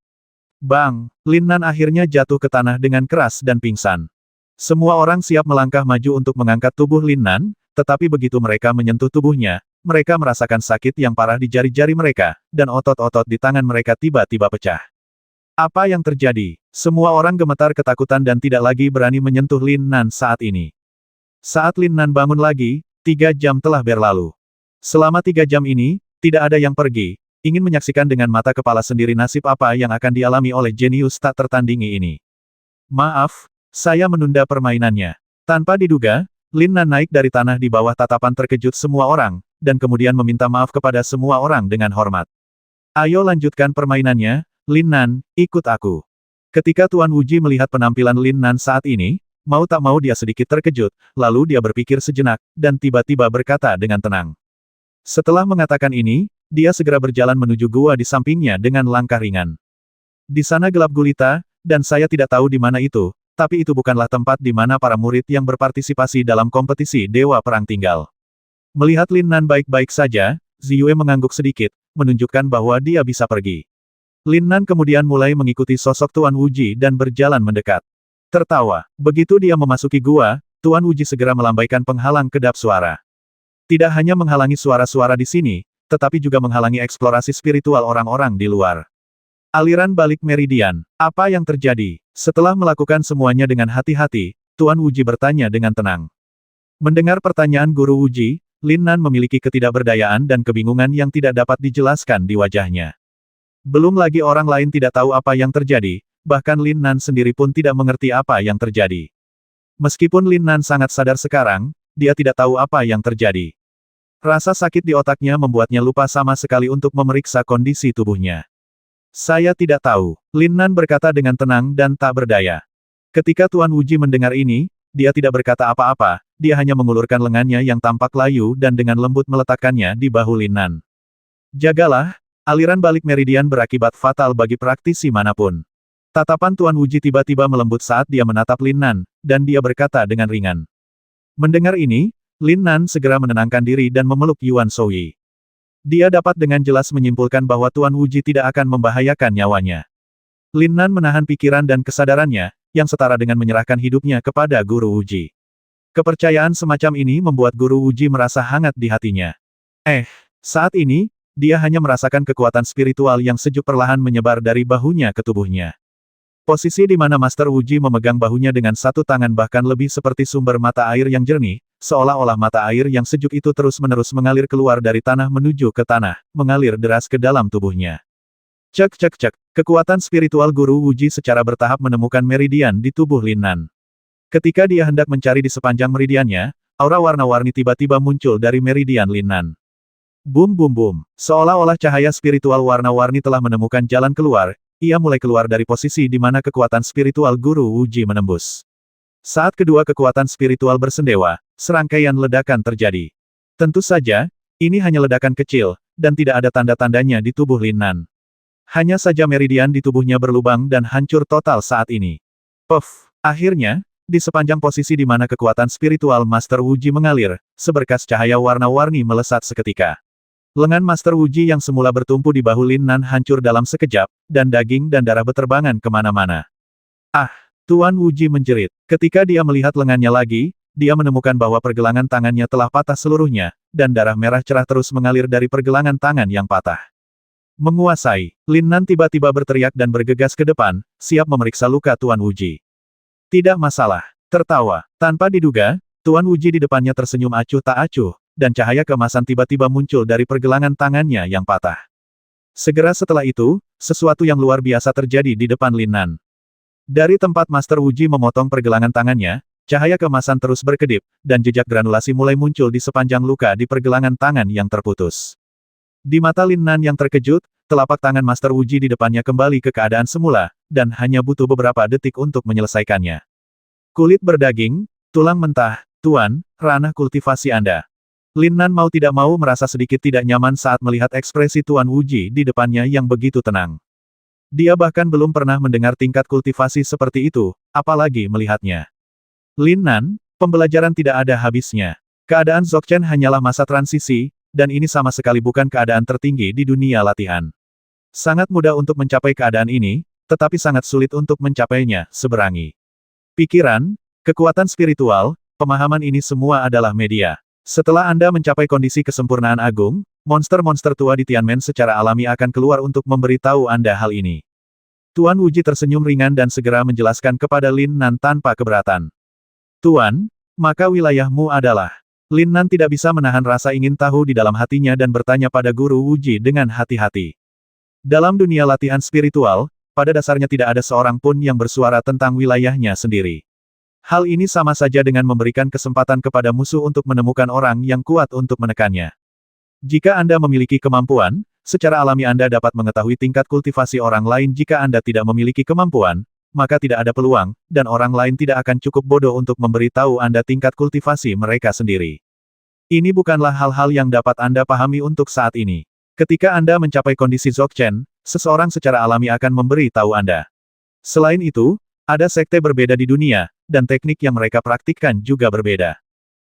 Bang! Lin Nan akhirnya jatuh ke tanah dengan keras dan pingsan. Semua orang siap melangkah maju untuk mengangkat tubuh Lin Nan, tetapi begitu mereka menyentuh tubuhnya, mereka merasakan sakit yang parah di jari-jari mereka, dan otot-otot di tangan mereka tiba-tiba pecah. Apa yang terjadi? Semua orang gemetar ketakutan dan tidak lagi berani menyentuh Lin Nan saat ini. Saat Lin Nan bangun lagi, 3 jam telah berlalu. Selama 3 jam ini, tidak ada yang pergi, ingin menyaksikan dengan mata kepala sendiri nasib apa yang akan dialami oleh jenius tak tertandingi ini. Maaf, saya menunda permainannya. Tanpa diduga, Lin Nan naik dari tanah di bawah tatapan terkejut semua orang, dan kemudian meminta maaf kepada semua orang dengan hormat. Ayo lanjutkan permainannya, Lin Nan, ikut aku. Ketika Tuan Wuji melihat penampilan Lin Nan saat ini, mau tak mau dia sedikit terkejut, lalu dia berpikir sejenak, dan tiba-tiba berkata dengan tenang. Setelah mengatakan ini, dia segera berjalan menuju gua di sampingnya dengan langkah ringan. Di sana gelap gulita, dan saya tidak tahu di mana itu, tapi itu bukanlah tempat di mana para murid yang berpartisipasi dalam kompetisi Dewa Perang tinggal. Melihat Lin Nan baik-baik saja, Ziyue mengangguk sedikit, menunjukkan bahwa dia bisa pergi. Lin Nan kemudian mulai mengikuti sosok Tuan Wuji dan berjalan mendekat. Tertawa, begitu dia memasuki gua, Tuan Wuji segera melambaikan penghalang kedap suara. Tidak hanya menghalangi suara-suara di sini, tetapi juga menghalangi eksplorasi spiritual orang-orang di luar. Aliran balik meridian, apa yang terjadi? Setelah melakukan semuanya dengan hati-hati, Tuan Wuji bertanya dengan tenang. Mendengar pertanyaan Guru Wuji, Lin Nan memiliki ketidakberdayaan dan kebingungan yang tidak dapat dijelaskan di wajahnya. Belum lagi orang lain tidak tahu apa yang terjadi, bahkan Lin Nan sendiri pun tidak mengerti apa yang terjadi. Meskipun Lin Nan sangat sadar sekarang, dia tidak tahu apa yang terjadi. Rasa sakit di otaknya membuatnya lupa sama sekali untuk memeriksa kondisi tubuhnya. Saya tidak tahu, Lin Nan berkata dengan tenang dan tak berdaya. Ketika Tuan Wuji mendengar ini, dia tidak berkata apa-apa, dia hanya mengulurkan lengannya yang tampak layu dan dengan lembut meletakkannya di bahu Lin Nan. Jagalah, aliran balik meridian berakibat fatal bagi praktisi manapun. Tatapan Tuan Wuji tiba-tiba melembut saat dia menatap Lin Nan, dan dia berkata dengan ringan. Mendengar ini, Lin Nan segera menenangkan diri dan memeluk Yuan Shouyi. Dia dapat dengan jelas menyimpulkan bahwa Tuan Wuji tidak akan membahayakan nyawanya. Lin Nan menahan pikiran dan kesadarannya, yang setara dengan menyerahkan hidupnya kepada Guru Wuji. Kepercayaan semacam ini membuat Guru Wuji merasa hangat di hatinya. Saat ini, dia hanya merasakan kekuatan spiritual yang sejuk perlahan menyebar dari bahunya ke tubuhnya. Posisi di mana Master Wuji memegang bahunya dengan satu tangan bahkan lebih seperti sumber mata air yang jernih, seolah-olah mata air yang sejuk itu terus-menerus mengalir keluar dari tanah menuju ke tanah, mengalir deras ke dalam tubuhnya. Cek cek cek, kekuatan spiritual Guru Wuji secara bertahap menemukan meridian di tubuh Lin Nan. Ketika dia hendak mencari di sepanjang meridiannya, aura warna-warni tiba-tiba muncul dari meridian Lin Nan. Bum bum bum, seolah-olah cahaya spiritual warna-warni telah menemukan jalan keluar. Ia mulai keluar dari posisi di mana kekuatan spiritual Guru Wuji menembus. Saat kedua kekuatan spiritual bersendewa, serangkaian ledakan terjadi. Tentu saja, ini hanya ledakan kecil, dan tidak ada tanda-tandanya di tubuh Lin Nan. Hanya saja meridian di tubuhnya berlubang dan hancur total saat ini. Puff! Akhirnya, di sepanjang posisi di mana kekuatan spiritual Master Wuji mengalir, seberkas cahaya warna-warni melesat seketika. Lengan Master Wuji yang semula bertumpu di bahu Lin Nan hancur dalam sekejap, dan daging dan darah beterbangan kemana-mana. Tuan Wuji menjerit. Ketika dia melihat lengannya lagi, dia menemukan bahwa pergelangan tangannya telah patah seluruhnya, dan darah merah cerah terus mengalir dari pergelangan tangan yang patah. Menguasai, Lin Nan tiba-tiba berteriak dan bergegas ke depan, siap memeriksa luka Tuan Wuji. Tidak masalah. Tertawa. Tanpa diduga, Tuan Wuji di depannya tersenyum acuh tak acuh, dan cahaya keemasan tiba-tiba muncul dari pergelangan tangannya yang patah. Segera setelah itu, sesuatu yang luar biasa terjadi di depan Lin Nan. Dari tempat Master Wuji memotong pergelangan tangannya, cahaya keemasan terus berkedip, dan jejak granulasi mulai muncul di sepanjang luka di pergelangan tangan yang terputus. Di mata Lin Nan yang terkejut, telapak tangan Master Wuji di depannya kembali ke keadaan semula, dan hanya butuh beberapa detik untuk menyelesaikannya. Kulit berdaging, tulang mentah, Tuan, ranah kultivasi Anda. Lin Nan mau tidak mau merasa sedikit tidak nyaman saat melihat ekspresi Tuan Wuji di depannya yang begitu tenang. Dia bahkan belum pernah mendengar tingkat kultivasi seperti itu, apalagi melihatnya. Lin Nan, pembelajaran tidak ada habisnya. Keadaan Dzogchen hanyalah masa transisi, dan ini sama sekali bukan keadaan tertinggi di dunia latihan. Sangat mudah untuk mencapai keadaan ini, tetapi sangat sulit untuk mencapainya, seberangi. Pikiran, kekuatan spiritual, pemahaman ini semua adalah media. Setelah Anda mencapai kondisi kesempurnaan agung, monster-monster tua di Tianmen secara alami akan keluar untuk memberitahu Anda hal ini. Tuan Wuji tersenyum ringan dan segera menjelaskan kepada Lin Nan tanpa keberatan. Tuan, maka wilayahmu adalah... Lin Nan tidak bisa menahan rasa ingin tahu di dalam hatinya dan bertanya pada Guru Wuji dengan hati-hati. Dalam dunia latihan spiritual, pada dasarnya tidak ada seorang pun yang bersuara tentang wilayahnya sendiri. Hal ini sama saja dengan memberikan kesempatan kepada musuh untuk menemukan orang yang kuat untuk menekannya. Jika Anda memiliki kemampuan, secara alami Anda dapat mengetahui tingkat kultivasi orang lain. Jika Anda tidak memiliki kemampuan, maka tidak ada peluang, dan orang lain tidak akan cukup bodoh untuk memberitahu Anda tingkat kultivasi mereka sendiri. Ini bukanlah hal-hal yang dapat Anda pahami untuk saat ini. Ketika Anda mencapai kondisi Dzogchen, seseorang secara alami akan memberi tahu Anda. Selain itu, ada sekte berbeda di dunia, dan teknik yang mereka praktikkan juga berbeda.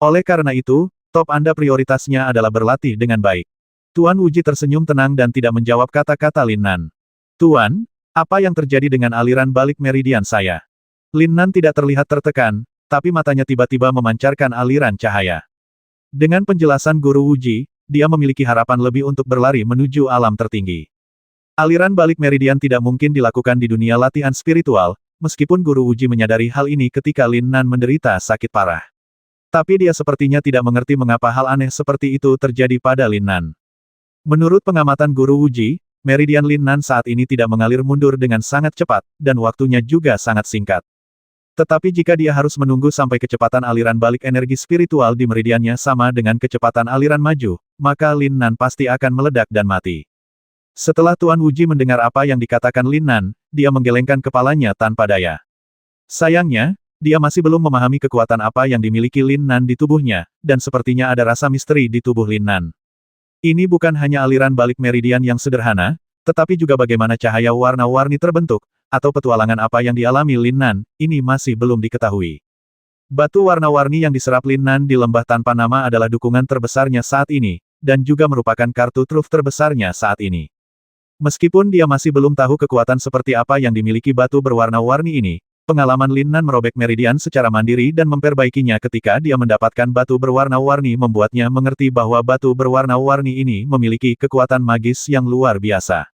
Oleh karena itu, top Anda prioritasnya adalah berlatih dengan baik. Tuan Wuji tersenyum tenang dan tidak menjawab kata-kata Lin Nan. Tuan, apa yang terjadi dengan aliran balik meridian saya? Lin Nan tidak terlihat tertekan, tapi matanya tiba-tiba memancarkan aliran cahaya. Dengan penjelasan Guru Wuji, dia memiliki harapan lebih untuk berlari menuju alam tertinggi. Aliran balik meridian tidak mungkin dilakukan di dunia latihan spiritual, meskipun Guru Wuji menyadari hal ini ketika Lin Nan menderita sakit parah. Tapi dia sepertinya tidak mengerti mengapa hal aneh seperti itu terjadi pada Lin Nan. Menurut pengamatan Guru Wuji, meridian Lin Nan saat ini tidak mengalir mundur dengan sangat cepat, dan waktunya juga sangat singkat. Tetapi jika dia harus menunggu sampai kecepatan aliran balik energi spiritual di meridiannya sama dengan kecepatan aliran maju, maka Lin Nan pasti akan meledak dan mati. Setelah Tuan Wuji mendengar apa yang dikatakan Lin Nan, dia menggelengkan kepalanya tanpa daya. Sayangnya, dia masih belum memahami kekuatan apa yang dimiliki Lin Nan di tubuhnya, dan sepertinya ada rasa misteri di tubuh Lin Nan. Ini bukan hanya aliran balik meridian yang sederhana, tetapi juga bagaimana cahaya warna-warni terbentuk, atau petualangan apa yang dialami Lin Nan, ini masih belum diketahui. Batu warna-warni yang diserap Lin Nan di lembah tanpa nama adalah dukungan terbesarnya saat ini, dan juga merupakan kartu truf terbesarnya saat ini. Meskipun dia masih belum tahu kekuatan seperti apa yang dimiliki batu berwarna-warni ini, pengalaman Lin Nan merobek meridian secara mandiri dan memperbaikinya ketika dia mendapatkan batu berwarna-warni membuatnya mengerti bahwa batu berwarna-warni ini memiliki kekuatan magis yang luar biasa.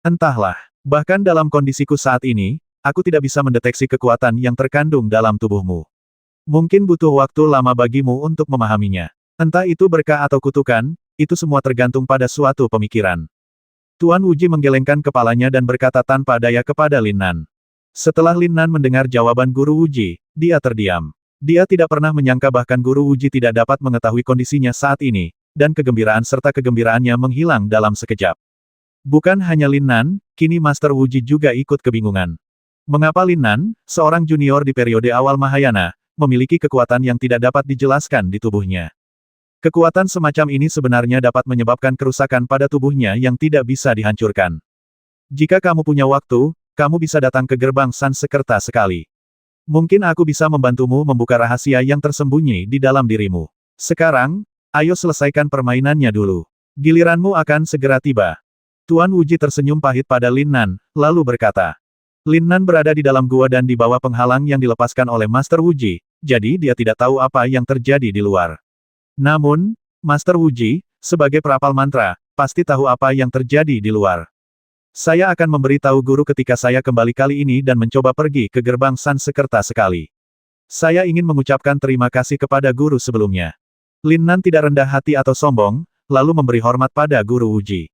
Entahlah. Bahkan dalam kondisiku saat ini, aku tidak bisa mendeteksi kekuatan yang terkandung dalam tubuhmu. Mungkin butuh waktu lama bagimu untuk memahaminya. Entah itu berkah atau kutukan, itu semua tergantung pada suatu pemikiran. Tuan Wuji menggelengkan kepalanya dan berkata tanpa daya kepada Lin Nan. Setelah Lin Nan mendengar jawaban Guru Wuji, dia terdiam. Dia tidak pernah menyangka bahkan Guru Wuji tidak dapat mengetahui kondisinya saat ini, dan kegembiraan serta kegembiraannya menghilang dalam sekejap. Bukan hanya Lin Nan, kini Master Wuji juga ikut kebingungan. Mengapa Lin Nan, seorang junior di periode awal Mahayana, memiliki kekuatan yang tidak dapat dijelaskan di tubuhnya? Kekuatan semacam ini sebenarnya dapat menyebabkan kerusakan pada tubuhnya yang tidak bisa dihancurkan. Jika kamu punya waktu, kamu bisa datang ke gerbang Sansekerta sekali. Mungkin aku bisa membantumu membuka rahasia yang tersembunyi di dalam dirimu. Sekarang, ayo selesaikan permainannya dulu. Giliranmu akan segera tiba. Tuan Wuji tersenyum pahit pada Lin Nan, lalu berkata. Lin Nan berada di dalam gua dan di bawah penghalang yang dilepaskan oleh Master Wuji, jadi dia tidak tahu apa yang terjadi di luar. Namun, Master Wuji, sebagai perapal mantra, pasti tahu apa yang terjadi di luar. Saya akan memberitahu guru ketika saya kembali kali ini dan mencoba pergi ke gerbang Sansekerta sekali. Saya ingin mengucapkan terima kasih kepada guru sebelumnya. Lin Nan tidak rendah hati atau sombong, lalu memberi hormat pada Guru Wuji.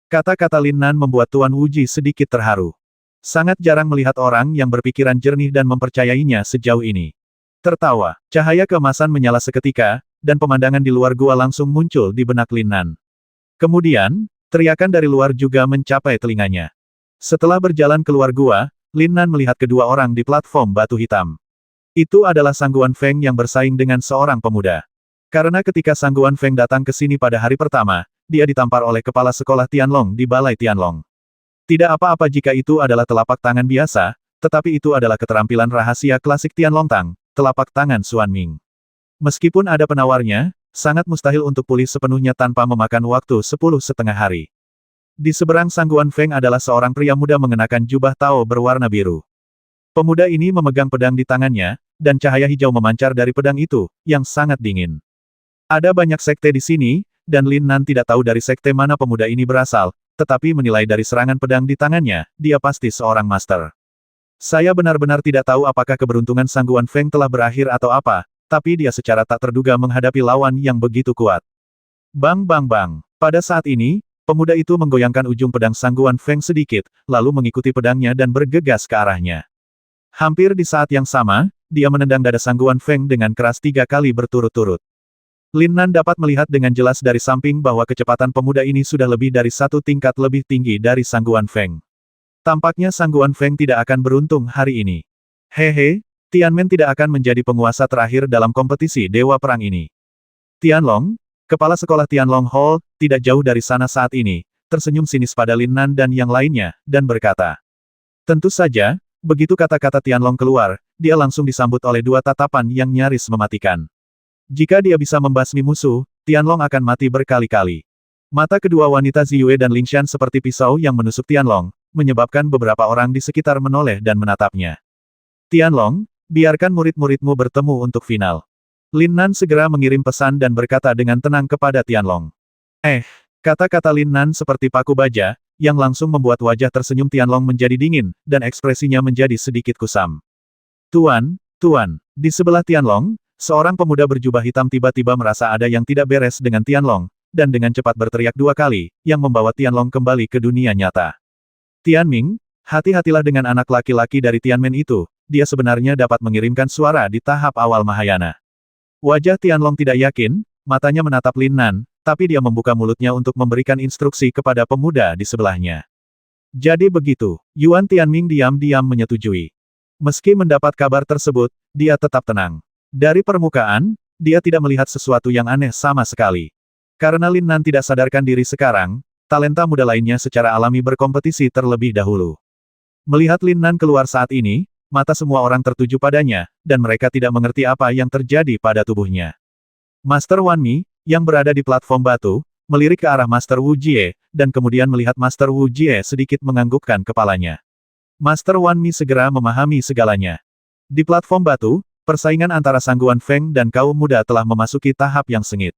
Kata-kata Lin Nan membuat Tuan Wuji sedikit terharu. Sangat jarang melihat orang yang berpikiran jernih dan mempercayainya sejauh ini. Tertawa, cahaya keemasan menyala seketika, dan pemandangan di luar gua langsung muncul di benak Lin Nan. Kemudian, teriakan dari luar juga mencapai telinganya. Setelah berjalan keluar gua, Lin Nan melihat kedua orang di platform batu hitam. Itu adalah Sangguan Feng yang bersaing dengan seorang pemuda. Karena ketika Sangguan Feng datang ke sini pada hari pertama, dia ditampar oleh kepala sekolah Tianlong di Balai Tianlong. Tidak apa-apa jika itu adalah telapak tangan biasa, tetapi itu adalah keterampilan rahasia klasik Tianlong Tang, telapak tangan Xuan Ming. Meskipun ada penawarnya, sangat mustahil untuk pulih sepenuhnya tanpa memakan waktu 10,5 hari. Di seberang Sangguan Feng adalah seorang pria muda mengenakan jubah Tao berwarna biru. Pemuda ini memegang pedang di tangannya, dan cahaya hijau memancar dari pedang itu, yang sangat dingin. Ada banyak sekte di sini, dan Lin Nan tidak tahu dari sekte mana pemuda ini berasal, tetapi menilai dari serangan pedang di tangannya, dia pasti seorang master. Saya benar-benar tidak tahu apakah keberuntungan Sangguan Feng telah berakhir atau apa, tapi dia secara tak terduga menghadapi lawan yang begitu kuat. Bang bang bang. Pada saat ini, pemuda itu menggoyangkan ujung pedang Sangguan Feng sedikit, lalu mengikuti pedangnya dan bergegas ke arahnya. Hampir di saat yang sama, dia menendang dada Sangguan Feng dengan keras 3 kali berturut-turut. Lin Nan dapat melihat dengan jelas dari samping bahwa kecepatan pemuda ini sudah lebih dari 1 tingkat lebih tinggi dari Sangguan Feng. Tampaknya Sangguan Feng tidak akan beruntung hari ini. Hehe, Tianmen tidak akan menjadi penguasa terakhir dalam kompetisi Dewa Perang ini. Tianlong, kepala sekolah Tianlong Hall, tidak jauh dari sana saat ini, tersenyum sinis pada Lin Nan dan yang lainnya, dan berkata. Tentu saja, begitu kata-kata Tianlong keluar, dia langsung disambut oleh 2 tatapan yang nyaris mematikan. Jika dia bisa membasmi musuh, Tianlong akan mati berkali-kali. Mata kedua wanita Ziyue dan Lingshan seperti pisau yang menusuk Tianlong, menyebabkan beberapa orang di sekitar menoleh dan menatapnya. Tianlong, biarkan murid-muridmu bertemu untuk final. Lin Nan segera mengirim pesan dan berkata dengan tenang kepada Tianlong. Kata-kata Lin Nan seperti paku baja, yang langsung membuat wajah tersenyum Tianlong menjadi dingin, dan ekspresinya menjadi sedikit kusam. Tuan, di sebelah Tianlong, seorang pemuda berjubah hitam tiba-tiba merasa ada yang tidak beres dengan Tianlong, dan dengan cepat berteriak 2 kali, yang membawa Tianlong kembali ke dunia nyata. Tianming, hati-hatilah dengan anak laki-laki dari Tianmen itu, dia sebenarnya dapat mengirimkan suara di tahap awal Mahayana. Wajah Tianlong tidak yakin, matanya menatap Lin Nan, tapi dia membuka mulutnya untuk memberikan instruksi kepada pemuda di sebelahnya. Jadi begitu, Yuan Tianming diam-diam menyetujui. Meski mendapat kabar tersebut, dia tetap tenang. Dari permukaan, dia tidak melihat sesuatu yang aneh sama sekali. Karena Lin Nan tidak sadarkan diri sekarang, talenta muda lainnya secara alami berkompetisi terlebih dahulu. Melihat Lin Nan keluar saat ini, mata semua orang tertuju padanya, dan mereka tidak mengerti apa yang terjadi pada tubuhnya. Master Wan Mi, yang berada di platform batu, melirik ke arah Master Wu Jie, dan kemudian melihat Master Wu Jie sedikit menganggukkan kepalanya. Master Wan Mi segera memahami segalanya. Di platform batu, persaingan antara Sangguan Feng dan kaum muda telah memasuki tahap yang sengit.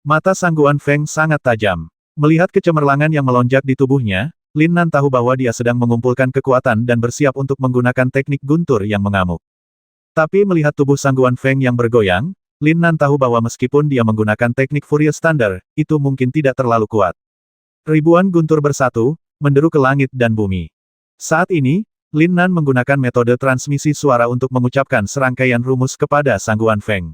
Mata Sangguan Feng sangat tajam. Melihat kecemerlangan yang melonjak di tubuhnya, Lin Nan tahu bahwa dia sedang mengumpulkan kekuatan dan bersiap untuk menggunakan teknik guntur yang mengamuk. Tapi melihat tubuh Sangguan Feng yang bergoyang, Lin Nan tahu bahwa meskipun dia menggunakan teknik Furious Thunder, itu mungkin tidak terlalu kuat. Ribuan guntur bersatu, menderu ke langit dan bumi. Saat ini, Lin Nan menggunakan metode transmisi suara untuk mengucapkan serangkaian rumus kepada Sangguan Feng.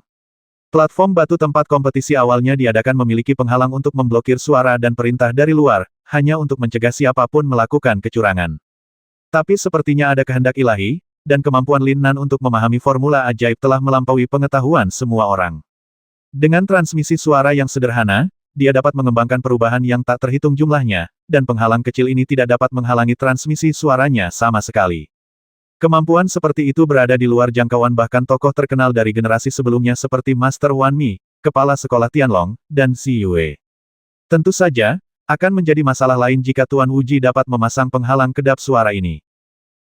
Platform batu tempat kompetisi awalnya diadakan memiliki penghalang untuk memblokir suara dan perintah dari luar, hanya untuk mencegah siapapun melakukan kecurangan. Tapi sepertinya ada kehendak ilahi, dan kemampuan Lin Nan untuk memahami formula ajaib telah melampaui pengetahuan semua orang. Dengan transmisi suara yang sederhana, dia dapat mengembangkan perubahan yang tak terhitung jumlahnya, dan penghalang kecil ini tidak dapat menghalangi transmisi suaranya sama sekali. Kemampuan seperti itu berada di luar jangkauan bahkan tokoh terkenal dari generasi sebelumnya seperti Master Wan Mi, Kepala Sekolah Tianlong, dan Xi Yue. Tentu saja, akan menjadi masalah lain jika Tuan Wuji dapat memasang penghalang kedap suara ini.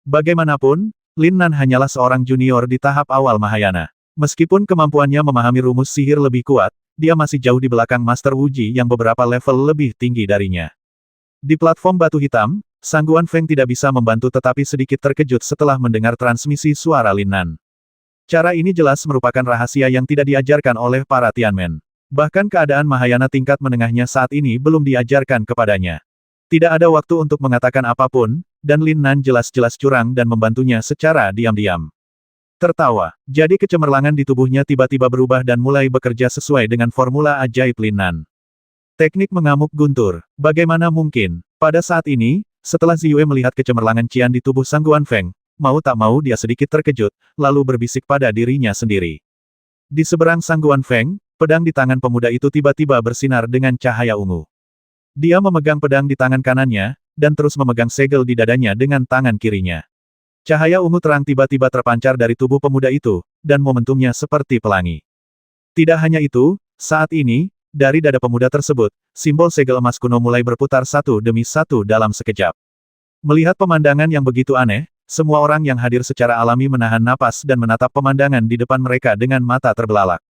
Bagaimanapun, Lin Nan hanyalah seorang junior di tahap awal Mahayana. Meskipun kemampuannya memahami rumus sihir lebih kuat, dia masih jauh di belakang Master Wuji yang beberapa level lebih tinggi darinya. Di platform batu hitam, Sangguan Feng tidak bisa membantu tetapi sedikit terkejut setelah mendengar transmisi suara Lin Nan. Cara ini jelas merupakan rahasia yang tidak diajarkan oleh para Tianmen. Bahkan keadaan Mahayana tingkat menengahnya saat ini belum diajarkan kepadanya. Tidak ada waktu untuk mengatakan apapun, dan Lin Nan jelas-jelas curang dan membantunya secara diam-diam. Tertawa, jadi kecemerlangan di tubuhnya tiba-tiba berubah dan mulai bekerja sesuai dengan formula ajaib Lin Nan. Teknik mengamuk guntur, bagaimana mungkin? Pada saat ini, setelah Xi Yue melihat kecemerlangan Qian di tubuh Sangguan Feng, mau tak mau dia sedikit terkejut, lalu berbisik pada dirinya sendiri. Di seberang Sangguan Feng, pedang di tangan pemuda itu tiba-tiba bersinar dengan cahaya ungu. Dia memegang pedang di tangan kanannya, dan terus memegang segel di dadanya dengan tangan kirinya. Cahaya ungu terang tiba-tiba terpancar dari tubuh pemuda itu, dan momentumnya seperti pelangi. Tidak hanya itu, saat ini, dari dada pemuda tersebut, simbol segel emas kuno mulai berputar satu demi satu dalam sekejap. Melihat pemandangan yang begitu aneh, semua orang yang hadir secara alami menahan napas dan menatap pemandangan di depan mereka dengan mata terbelalak.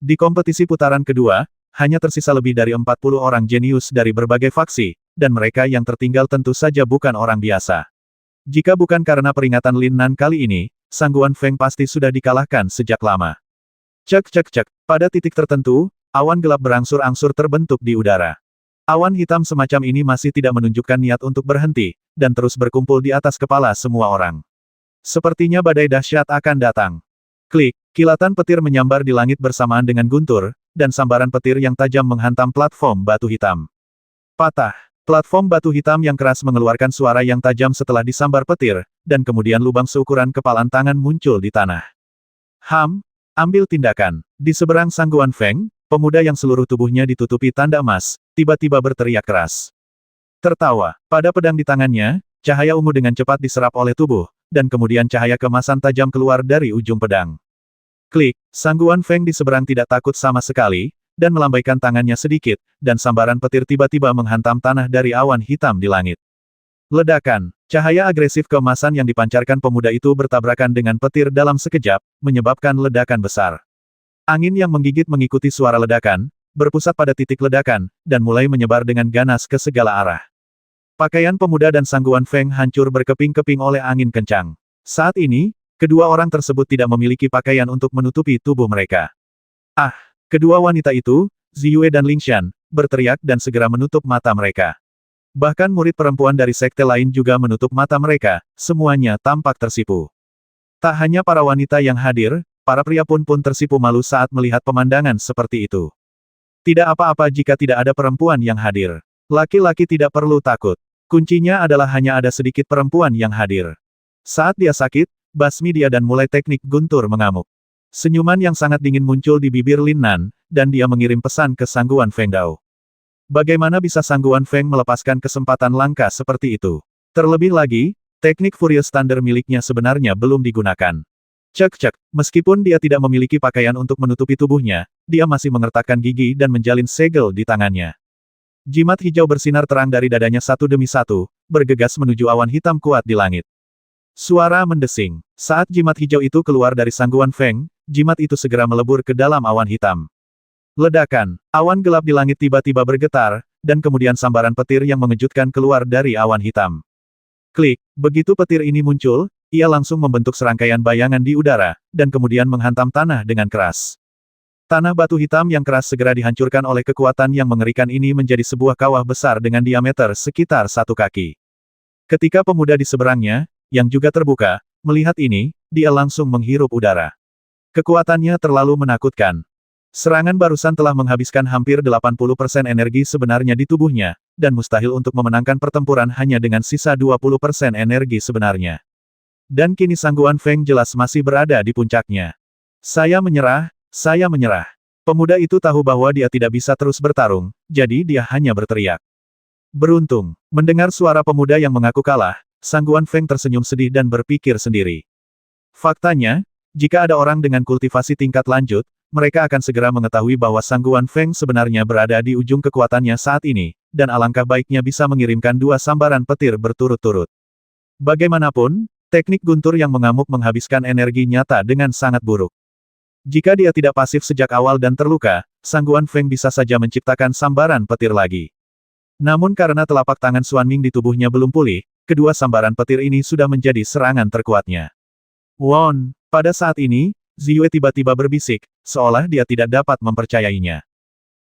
Di kompetisi putaran kedua, hanya tersisa lebih dari 40 orang jenius dari berbagai faksi, dan mereka yang tertinggal tentu saja bukan orang biasa. Jika bukan karena peringatan Lin Nan kali ini, Sangguan Feng pasti sudah dikalahkan sejak lama. Cek cek cek, pada titik tertentu, awan gelap berangsur-angsur terbentuk di udara. Awan hitam semacam ini masih tidak menunjukkan niat untuk berhenti, dan terus berkumpul di atas kepala semua orang. Sepertinya badai dahsyat akan datang. Klik, kilatan petir menyambar di langit bersamaan dengan guntur, dan sambaran petir yang tajam menghantam platform batu hitam. Patah. Platform batu hitam yang keras mengeluarkan suara yang tajam setelah disambar petir, dan kemudian lubang seukuran kepalan tangan muncul di tanah. Ambil tindakan. Di seberang Sangguan Feng, pemuda yang seluruh tubuhnya ditutupi tanda emas, tiba-tiba berteriak keras. Tertawa, pada pedang di tangannya, cahaya ungu dengan cepat diserap oleh tubuh, dan kemudian cahaya kemasan tajam keluar dari ujung pedang. Klik, Sangguan Feng di seberang tidak takut sama sekali, dan melambaikan tangannya sedikit, dan sambaran petir tiba-tiba menghantam tanah dari awan hitam di langit. Ledakan, cahaya agresif keemasan yang dipancarkan pemuda itu bertabrakan dengan petir dalam sekejap, menyebabkan ledakan besar. Angin yang menggigit mengikuti suara ledakan, berpusat pada titik ledakan, dan mulai menyebar dengan ganas ke segala arah. Pakaian pemuda dan Sangguan Feng hancur berkeping-keping oleh angin kencang. Saat ini, kedua orang tersebut tidak memiliki pakaian untuk menutupi tubuh mereka. Kedua wanita itu, Xi Yue dan Ling Xian, berteriak dan segera menutup mata mereka. Bahkan murid perempuan dari sekte lain juga menutup mata mereka, semuanya tampak tersipu. Tak hanya para wanita yang hadir, para pria pun tersipu malu saat melihat pemandangan seperti itu. Tidak apa-apa jika tidak ada perempuan yang hadir. Laki-laki tidak perlu takut. Kuncinya adalah hanya ada sedikit perempuan yang hadir. Saat dia sakit, basmi dia dan mulai teknik guntur mengamuk. Senyuman yang sangat dingin muncul di bibir Lin Nan, dan dia mengirim pesan ke Sangguan Feng Dao. Bagaimana bisa Sangguan Feng melepaskan kesempatan langka seperti itu? Terlebih lagi, teknik Furious Thunder miliknya sebenarnya belum digunakan. Cek-cek, meskipun dia tidak memiliki pakaian untuk menutupi tubuhnya, dia masih mengertakkan gigi dan menjalin segel di tangannya. Jimat hijau bersinar terang dari dadanya satu demi satu, bergegas menuju awan hitam kuat di langit. Suara mendesing. Saat jimat hijau itu keluar dari Sangguan Feng, jimat itu segera melebur ke dalam awan hitam. Ledakan. Awan gelap di langit tiba-tiba bergetar, dan kemudian sambaran petir yang mengejutkan keluar dari awan hitam. Klik. Begitu petir ini muncul, ia langsung membentuk serangkaian bayangan di udara, dan kemudian menghantam tanah dengan keras. Tanah batu hitam yang keras segera dihancurkan oleh kekuatan yang mengerikan ini menjadi sebuah kawah besar dengan diameter sekitar 1 kaki. Ketika pemuda di seberangnya, yang juga terbuka, melihat ini, dia langsung menghirup udara. Kekuatannya terlalu menakutkan. Serangan barusan telah menghabiskan hampir 80% energi sebenarnya di tubuhnya, dan mustahil untuk memenangkan pertempuran hanya dengan sisa 20% energi sebenarnya. Dan kini Sangguan Feng jelas masih berada di puncaknya. Saya menyerah. Pemuda itu tahu bahwa dia tidak bisa terus bertarung, jadi dia hanya berteriak. Beruntung, mendengar suara pemuda yang mengaku kalah, Sangguan Feng tersenyum sedih dan berpikir sendiri. Faktanya, jika ada orang dengan kultivasi tingkat lanjut, mereka akan segera mengetahui bahwa Sangguan Feng sebenarnya berada di ujung kekuatannya saat ini, dan alangkah baiknya bisa mengirimkan 2 sambaran petir berturut-turut. Bagaimanapun, teknik guntur yang mengamuk menghabiskan energi nyata dengan sangat buruk. Jika dia tidak pasif sejak awal dan terluka, Sangguan Feng bisa saja menciptakan sambaran petir lagi. Namun karena telapak tangan Xuan Ming di tubuhnya belum pulih, kedua sambaran petir ini sudah menjadi serangan terkuatnya. Won, pada saat ini, Ziyue tiba-tiba berbisik, seolah dia tidak dapat mempercayainya.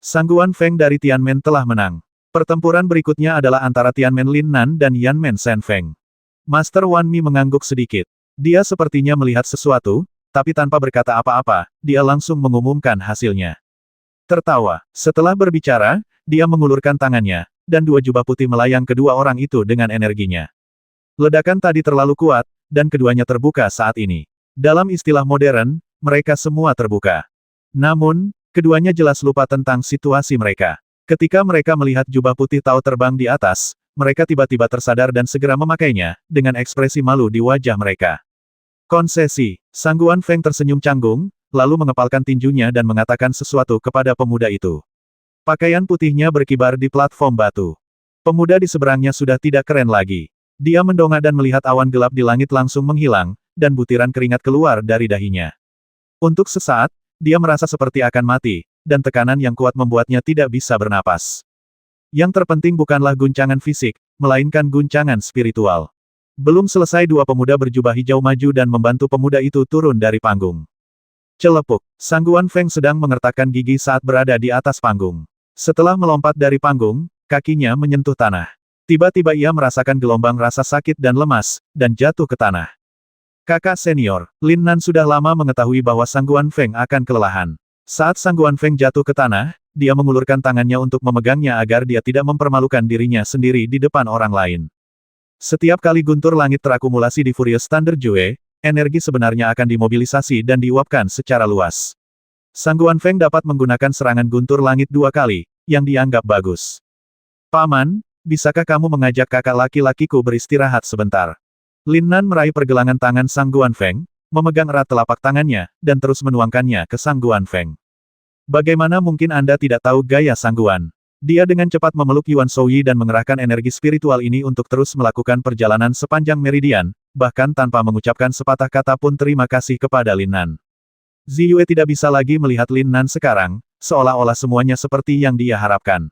Sangguan Feng dari Tianmen telah menang. Pertempuran berikutnya adalah antara Tianmen Lin Nan dan Yanmen Shen Feng. Master Wan Mi mengangguk sedikit. Dia sepertinya melihat sesuatu, tapi tanpa berkata apa-apa, dia langsung mengumumkan hasilnya. Tertawa. Setelah berbicara, dia mengulurkan tangannya, dan 2 jubah putih melayang kedua orang itu dengan energinya. Ledakan tadi terlalu kuat, dan keduanya terbuka saat ini. Dalam istilah modern, mereka semua terbuka. Namun, keduanya jelas lupa tentang situasi mereka. Ketika mereka melihat jubah putih Tao terbang di atas, mereka tiba-tiba tersadar dan segera memakainya, dengan ekspresi malu di wajah mereka. Konsesi. Sangguan Feng tersenyum canggung, lalu mengepalkan tinjunya dan mengatakan sesuatu kepada pemuda itu. Pakaian putihnya berkibar di platform batu. Pemuda di seberangnya sudah tidak keren lagi. Dia mendongak dan melihat awan gelap di langit langsung menghilang, dan butiran keringat keluar dari dahinya. Untuk sesaat, dia merasa seperti akan mati, dan tekanan yang kuat membuatnya tidak bisa bernapas. Yang terpenting bukanlah guncangan fisik, melainkan guncangan spiritual. Belum selesai 2 pemuda berjubah hijau maju dan membantu pemuda itu turun dari panggung. Celepuk. Sangguan Feng sedang mengertakkan gigi saat berada di atas panggung. Setelah melompat dari panggung, kakinya menyentuh tanah. Tiba-tiba ia merasakan gelombang rasa sakit dan lemas, dan jatuh ke tanah. Kakak senior, Lin Nan sudah lama mengetahui bahwa Sangguan Feng akan kelelahan. Saat Sangguan Feng jatuh ke tanah, dia mengulurkan tangannya untuk memegangnya agar dia tidak mempermalukan dirinya sendiri di depan orang lain. Setiap kali guntur langit terakumulasi di Furious Thunder Jue, energi sebenarnya akan dimobilisasi dan diuapkan secara luas. Sangguan Feng dapat menggunakan serangan guntur langit 2 kali, yang dianggap bagus. Paman, bisakah kamu mengajak kakak laki-lakiku beristirahat sebentar? Lin Nan meraih pergelangan tangan Sangguan Feng, memegang erat telapak tangannya, dan terus menuangkannya ke Sangguan Feng. Bagaimana mungkin Anda tidak tahu gaya Sangguan? Dia dengan cepat memeluk Yuan Shouyi dan mengerahkan energi spiritual ini untuk terus melakukan perjalanan sepanjang meridian, bahkan tanpa mengucapkan sepatah kata pun terima kasih kepada Lin Nan. Ziyue tidak bisa lagi melihat Lin Nan sekarang, seolah-olah semuanya seperti yang dia harapkan.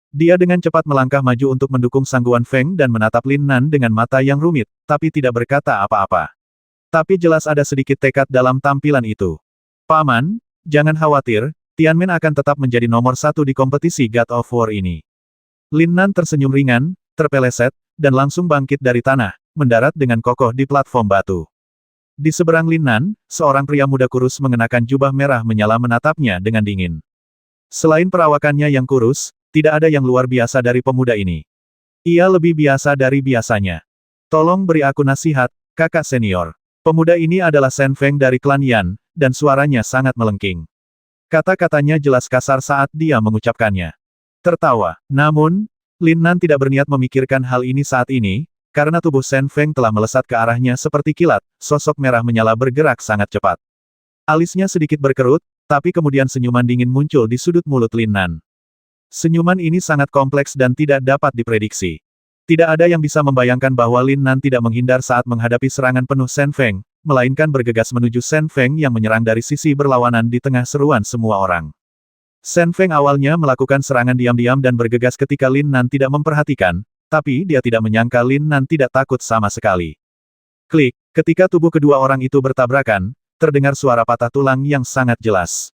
Dia dengan cepat melangkah maju untuk mendukung Sangguan Feng dan menatap Lin Nan dengan mata yang rumit, tapi tidak berkata apa-apa. Tapi jelas ada sedikit tekad dalam tampilan itu. Paman, jangan khawatir, Tianmen akan tetap menjadi nomor 1 di kompetisi God of War ini. Lin Nan tersenyum ringan, terpeleset, dan langsung bangkit dari tanah, mendarat dengan kokoh di platform batu. Di seberang Lin Nan, seorang pria muda kurus mengenakan jubah merah menyala menatapnya dengan dingin. Selain perawakannya yang kurus, tidak ada yang luar biasa dari pemuda ini. Ia lebih biasa dari biasanya. Tolong beri aku nasihat, kakak senior. Pemuda ini adalah Shen Feng dari klan Yan, dan suaranya sangat melengking. Kata-katanya jelas kasar saat dia mengucapkannya. Tertawa. Namun, Lin Nan tidak berniat memikirkan hal ini saat ini, karena tubuh Shen Feng telah melesat ke arahnya seperti kilat, sosok merah menyala bergerak sangat cepat. Alisnya sedikit berkerut, tapi kemudian senyuman dingin muncul di sudut mulut Lin Nan. Senyuman ini sangat kompleks dan tidak dapat diprediksi. Tidak ada yang bisa membayangkan bahwa Lin Nan tidak menghindar saat menghadapi serangan penuh Shen Feng, melainkan bergegas menuju Shen Feng yang menyerang dari sisi berlawanan di tengah seruan semua orang. Shen Feng awalnya melakukan serangan diam-diam dan bergegas ketika Lin Nan tidak memperhatikan, tapi dia tidak menyangka Lin Nan tidak takut sama sekali. Klik, ketika tubuh kedua orang itu bertabrakan, terdengar suara patah tulang yang sangat jelas.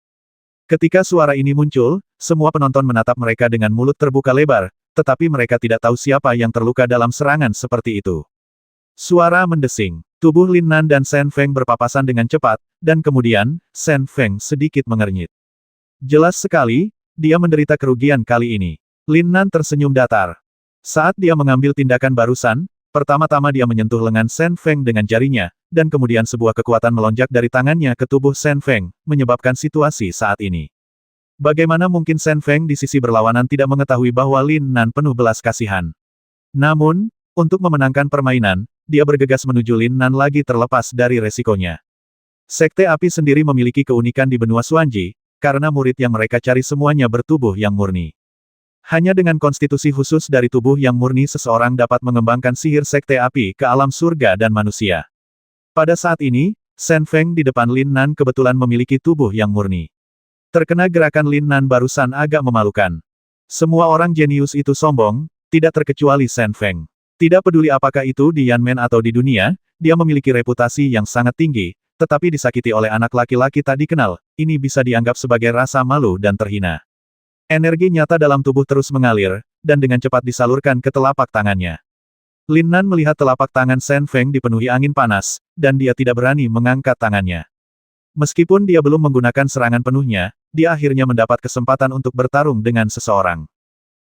Ketika suara ini muncul, semua penonton menatap mereka dengan mulut terbuka lebar, tetapi mereka tidak tahu siapa yang terluka dalam serangan seperti itu. Suara mendesing. Tubuh Lin Nan dan Shen Feng berpapasan dengan cepat, dan kemudian, Shen Feng sedikit mengernyit. Jelas sekali, dia menderita kerugian kali ini. Lin Nan tersenyum datar. Saat dia mengambil tindakan barusan, pertama-tama dia menyentuh lengan Shen Feng dengan jarinya, dan kemudian sebuah kekuatan melonjak dari tangannya ke tubuh Shen Feng, menyebabkan situasi saat ini. Bagaimana mungkin Shen Feng di sisi berlawanan tidak mengetahui bahwa Lin Nan penuh belas kasihan? Namun, untuk memenangkan permainan, dia bergegas menuju Lin Nan lagi terlepas dari resikonya. Sekte Api sendiri memiliki keunikan di benua Xuanji, karena murid yang mereka cari semuanya bertubuh yang murni. Hanya dengan konstitusi khusus dari tubuh yang murni seseorang dapat mengembangkan sihir Sekte Api ke alam surga dan manusia. Pada saat ini, Shen Feng di depan Lin Nan kebetulan memiliki tubuh yang murni. Terkena gerakan Lin Nan barusan agak memalukan. Semua orang jenius itu sombong, tidak terkecuali Shen Feng. Tidak peduli apakah itu di Yanmen atau di dunia, dia memiliki reputasi yang sangat tinggi, tetapi disakiti oleh anak laki-laki tak dikenal, ini bisa dianggap sebagai rasa malu dan terhina. Energi nyata dalam tubuh terus mengalir, dan dengan cepat disalurkan ke telapak tangannya. Lin Nan melihat telapak tangan Shen Feng dipenuhi angin panas, dan dia tidak berani mengangkat tangannya. Meskipun dia belum menggunakan serangan penuhnya, dia akhirnya mendapat kesempatan untuk bertarung dengan seseorang.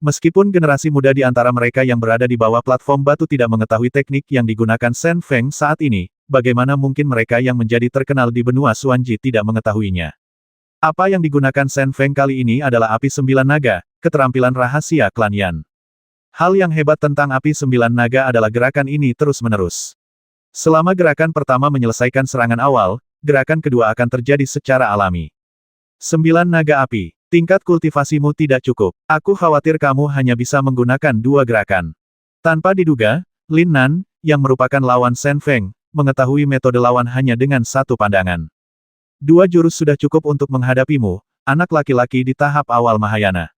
Meskipun generasi muda di antara mereka yang berada di bawah platform batu tidak mengetahui teknik yang digunakan Shen Feng saat ini, bagaimana mungkin mereka yang menjadi terkenal di benua Xuanji tidak mengetahuinya? Apa yang digunakan Shen Feng kali ini adalah api 9 naga, keterampilan rahasia klan Yan. Hal yang hebat tentang api 9 naga adalah gerakan ini terus-menerus. Selama gerakan pertama menyelesaikan serangan awal, gerakan kedua akan terjadi secara alami. 9 naga api, tingkat kultivasimu tidak cukup. Aku khawatir kamu hanya bisa menggunakan 2 gerakan. Tanpa diduga, Lin Nan, yang merupakan lawan Shen Feng, mengetahui metode lawan hanya dengan satu pandangan. 2 jurus sudah cukup untuk menghadapimu, anak laki-laki di tahap awal Mahayana.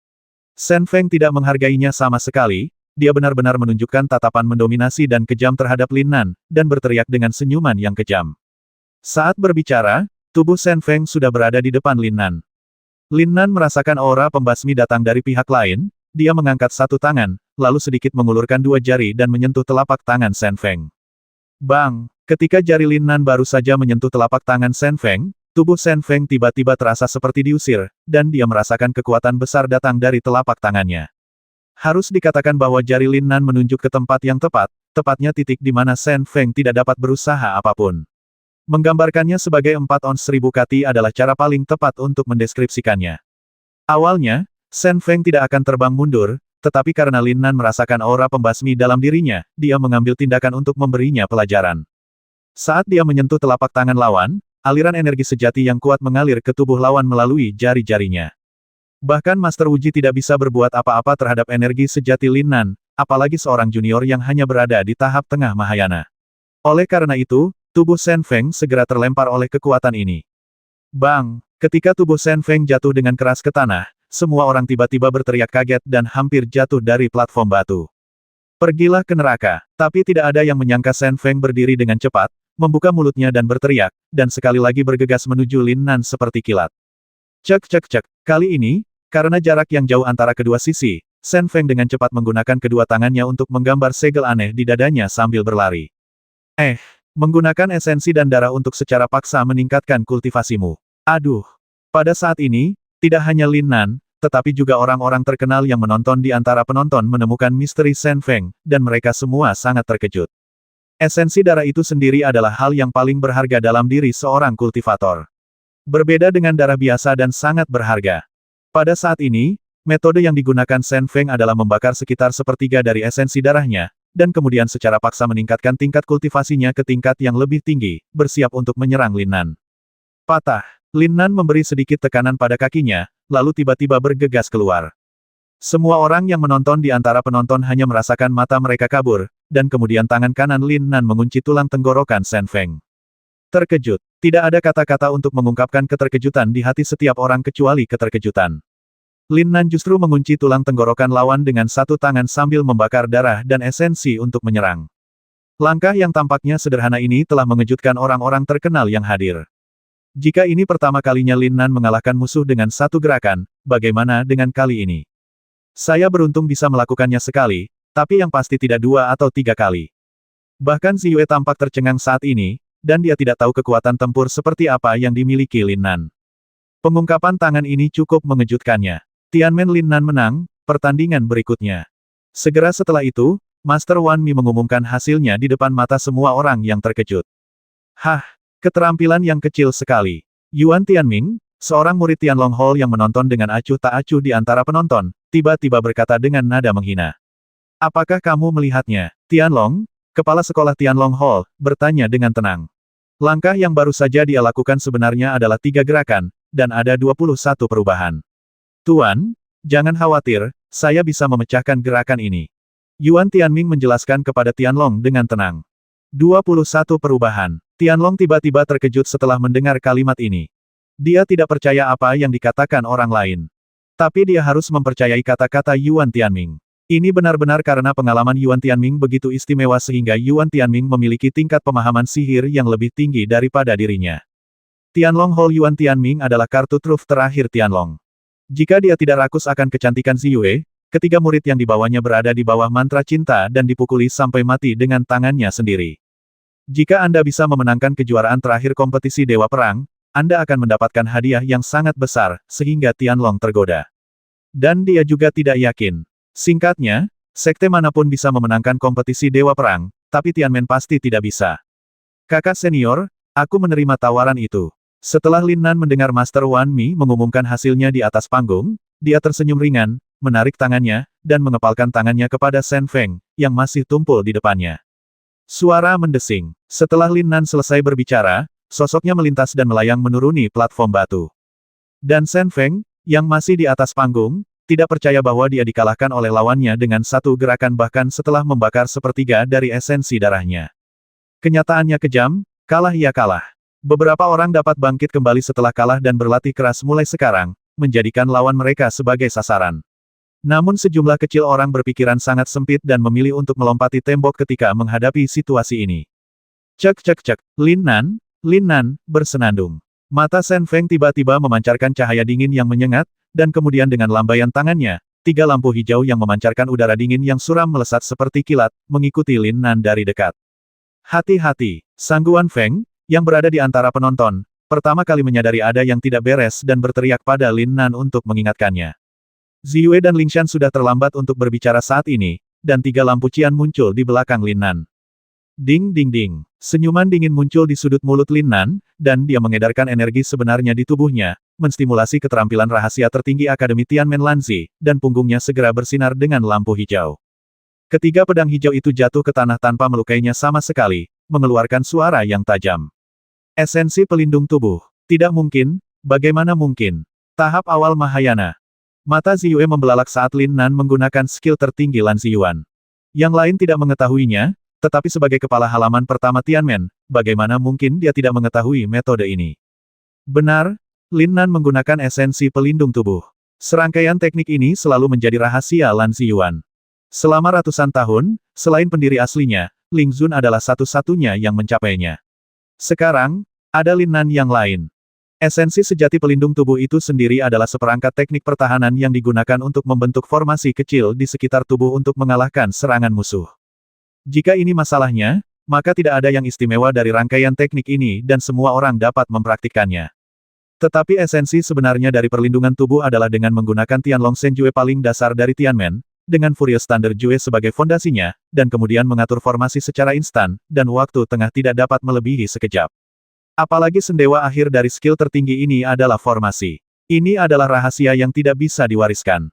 Shen Feng tidak menghargainya sama sekali, dia benar-benar menunjukkan tatapan mendominasi dan kejam terhadap Lin Nan, dan berteriak dengan senyuman yang kejam. Saat berbicara, tubuh Shen Feng sudah berada di depan Lin Nan. Lin Nan merasakan aura pembasmi datang dari pihak lain, dia mengangkat satu tangan, lalu sedikit mengulurkan 2 jari dan menyentuh telapak tangan Shen Feng. Bang! Ketika jari Lin Nan baru saja menyentuh telapak tangan Shen Feng, tubuh Shen Feng tiba-tiba terasa seperti diusir, dan dia merasakan kekuatan besar datang dari telapak tangannya. Harus dikatakan bahwa jari Lin Nan menunjuk ke tempat yang tepat, tepatnya titik di mana Shen Feng tidak dapat berusaha apapun. Menggambarkannya sebagai 4 ons 1000 kati adalah cara paling tepat untuk mendeskripsikannya. Awalnya, Shen Feng tidak akan terbang mundur, tetapi karena Lin Nan merasakan aura pembasmi dalam dirinya, dia mengambil tindakan untuk memberinya pelajaran. Saat dia menyentuh telapak tangan lawan, aliran energi sejati yang kuat mengalir ke tubuh lawan melalui jari-jarinya. Bahkan Master Wuji tidak bisa berbuat apa-apa terhadap energi sejati Lin Nan, apalagi seorang junior yang hanya berada di tahap tengah Mahayana. Oleh karena itu, tubuh Shen Feng segera terlempar oleh kekuatan ini. Bang! Ketika tubuh Shen Feng jatuh dengan keras ke tanah, semua orang tiba-tiba berteriak kaget dan hampir jatuh dari platform batu. Pergilah ke neraka, tapi tidak ada yang menyangka Shen Feng berdiri dengan cepat, membuka mulutnya dan berteriak, dan sekali lagi bergegas menuju Lin Nan seperti kilat. Cek cek cek, kali ini, karena jarak yang jauh antara kedua sisi, Shen Feng dengan cepat menggunakan kedua tangannya untuk menggambar segel aneh di dadanya sambil berlari. Menggunakan esensi dan darah untuk secara paksa meningkatkan kultivasimu. Aduh. Pada saat ini, tidak hanya Lin Nan, tetapi juga orang-orang terkenal yang menonton di antara penonton menemukan misteri Shen Feng, dan mereka semua sangat terkejut. Esensi darah itu sendiri adalah hal yang paling berharga dalam diri seorang kultivator. Berbeda dengan darah biasa dan sangat berharga. Pada saat ini, metode yang digunakan Shen Feng adalah membakar sekitar sepertiga dari esensi darahnya, dan kemudian secara paksa meningkatkan tingkat kultivasinya ke tingkat yang lebih tinggi, bersiap untuk menyerang Lin Nan. Patah. Lin Nan memberi sedikit tekanan pada kakinya, lalu tiba-tiba bergegas keluar. Semua orang yang menonton di antara penonton hanya merasakan mata mereka kabur, dan kemudian tangan kanan Lin Nan mengunci tulang tenggorokan Shen Feng. Terkejut. Tidak ada kata-kata untuk mengungkapkan keterkejutan di hati setiap orang kecuali keterkejutan. Lin Nan justru mengunci tulang tenggorokan lawan dengan satu tangan sambil membakar darah dan esensi untuk menyerang. Langkah yang tampaknya sederhana ini telah mengejutkan orang-orang terkenal yang hadir. Jika ini pertama kalinya Lin Nan mengalahkan musuh dengan satu gerakan, bagaimana dengan kali ini? Saya beruntung bisa melakukannya sekali, tapi yang pasti tidak 2 atau 3 kali. Bahkan Ziyue tampak tercengang saat ini, dan dia tidak tahu kekuatan tempur seperti apa yang dimiliki Lin Nan. Pengungkapan tangan ini cukup mengejutkannya. Tianmen Lin Nan menang, pertandingan berikutnya. Segera setelah itu, Master Wan Mi mengumumkan hasilnya di depan mata semua orang yang terkejut. Hah, keterampilan yang kecil sekali. Yuan Tianming, seorang murid Tianlong Hall yang menonton dengan acuh tak acuh di antara penonton, tiba-tiba berkata dengan nada menghina. Apakah kamu melihatnya? Tianlong, kepala sekolah Tianlong Hall, bertanya dengan tenang. Langkah yang baru saja dia lakukan sebenarnya adalah 3 gerakan, dan ada 21 perubahan. Tuan, jangan khawatir, saya bisa memecahkan gerakan ini. Yuan Tianming menjelaskan kepada Tianlong dengan tenang. 21 perubahan. Tianlong tiba-tiba terkejut setelah mendengar kalimat ini. Dia tidak percaya apa yang dikatakan orang lain. Tapi dia harus mempercayai kata-kata Yuan Tianming. Ini benar-benar karena pengalaman Yuan Tianming begitu istimewa sehingga Yuan Tianming memiliki tingkat pemahaman sihir yang lebih tinggi daripada dirinya. Tianlong Hall Yuan Tianming adalah kartu truf terakhir Tianlong. Jika dia tidak rakus akan kecantikan Ziyue, ketiga murid yang dibawanya berada di bawah mantra cinta dan dipukuli sampai mati dengan tangannya sendiri. Jika Anda bisa memenangkan kejuaraan terakhir kompetisi Dewa Perang, Anda akan mendapatkan hadiah yang sangat besar, sehingga Tianlong tergoda. Dan dia juga tidak yakin. Singkatnya, sekte manapun bisa memenangkan kompetisi Dewa Perang, tapi Tianmen pasti tidak bisa. Kakak senior, aku menerima tawaran itu. Setelah Lin Nan mendengar Master Wan Mi mengumumkan hasilnya di atas panggung, dia tersenyum ringan, menarik tangannya, dan mengepalkan tangannya kepada Shen Feng, yang masih tumpul di depannya. Suara mendesing. Setelah Lin Nan selesai berbicara, sosoknya melintas dan melayang menuruni platform batu. Dan Shen Feng, yang masih di atas panggung, tidak percaya bahwa dia dikalahkan oleh lawannya dengan satu gerakan bahkan setelah membakar sepertiga dari esensi darahnya. Kenyataannya kejam, kalah ya kalah. Beberapa orang dapat bangkit kembali setelah kalah dan berlatih keras mulai sekarang, menjadikan lawan mereka sebagai sasaran. Namun sejumlah kecil orang berpikiran sangat sempit dan memilih untuk melompati tembok ketika menghadapi situasi ini. Cek cek cek, Lin Nan, bersenandung. Mata Shen Feng tiba-tiba memancarkan cahaya dingin yang menyengat, dan kemudian dengan lambaian tangannya, 3 lampu hijau yang memancarkan udara dingin yang suram melesat seperti kilat, mengikuti Lin Nan dari dekat. Hati-hati, Sangguan Feng, yang berada di antara penonton, pertama kali menyadari ada yang tidak beres dan berteriak pada Lin Nan untuk mengingatkannya. Ziyue dan Lingshan sudah terlambat untuk berbicara saat ini, dan 3 lampu cian muncul di belakang Lin Nan. Ding ding ding. Senyuman dingin muncul di sudut mulut Lin Nan, dan dia mengedarkan energi sebenarnya di tubuhnya, menstimulasi keterampilan rahasia tertinggi Akademi Tianmen Lanzi, dan punggungnya segera bersinar dengan lampu hijau. Ketiga pedang hijau itu jatuh ke tanah tanpa melukainya sama sekali, mengeluarkan suara yang tajam. Esensi pelindung tubuh. Tidak mungkin, bagaimana mungkin? Tahap awal Mahayana. Mata Ziyue membelalak saat Lin Nan menggunakan skill tertinggi Lan Ziyuan. Yang lain tidak mengetahuinya, tetapi sebagai kepala halaman pertama Tianmen, bagaimana mungkin dia tidak mengetahui metode ini? Benar, Lin Nan menggunakan esensi pelindung tubuh. Serangkaian teknik ini selalu menjadi rahasia Lan Ziyuan. Selama ratusan tahun, selain pendiri aslinya, Ling Zun adalah satu-satunya yang mencapainya. Sekarang, ada Lin Nan yang lain. Esensi sejati pelindung tubuh itu sendiri adalah seperangkat teknik pertahanan yang digunakan untuk membentuk formasi kecil di sekitar tubuh untuk mengalahkan serangan musuh. Jika ini masalahnya, maka tidak ada yang istimewa dari rangkaian teknik ini dan semua orang dapat mempraktikkannya. Tetapi esensi sebenarnya dari perlindungan tubuh adalah dengan menggunakan Tianlong Shen Jue paling dasar dari Tianmen, dengan Furious Thunder Jue sebagai fondasinya, dan kemudian mengatur formasi secara instan, dan waktu tengah tidak dapat melebihi sekejap. Apalagi sendewa akhir dari skill tertinggi ini adalah formasi. Ini adalah rahasia yang tidak bisa diwariskan.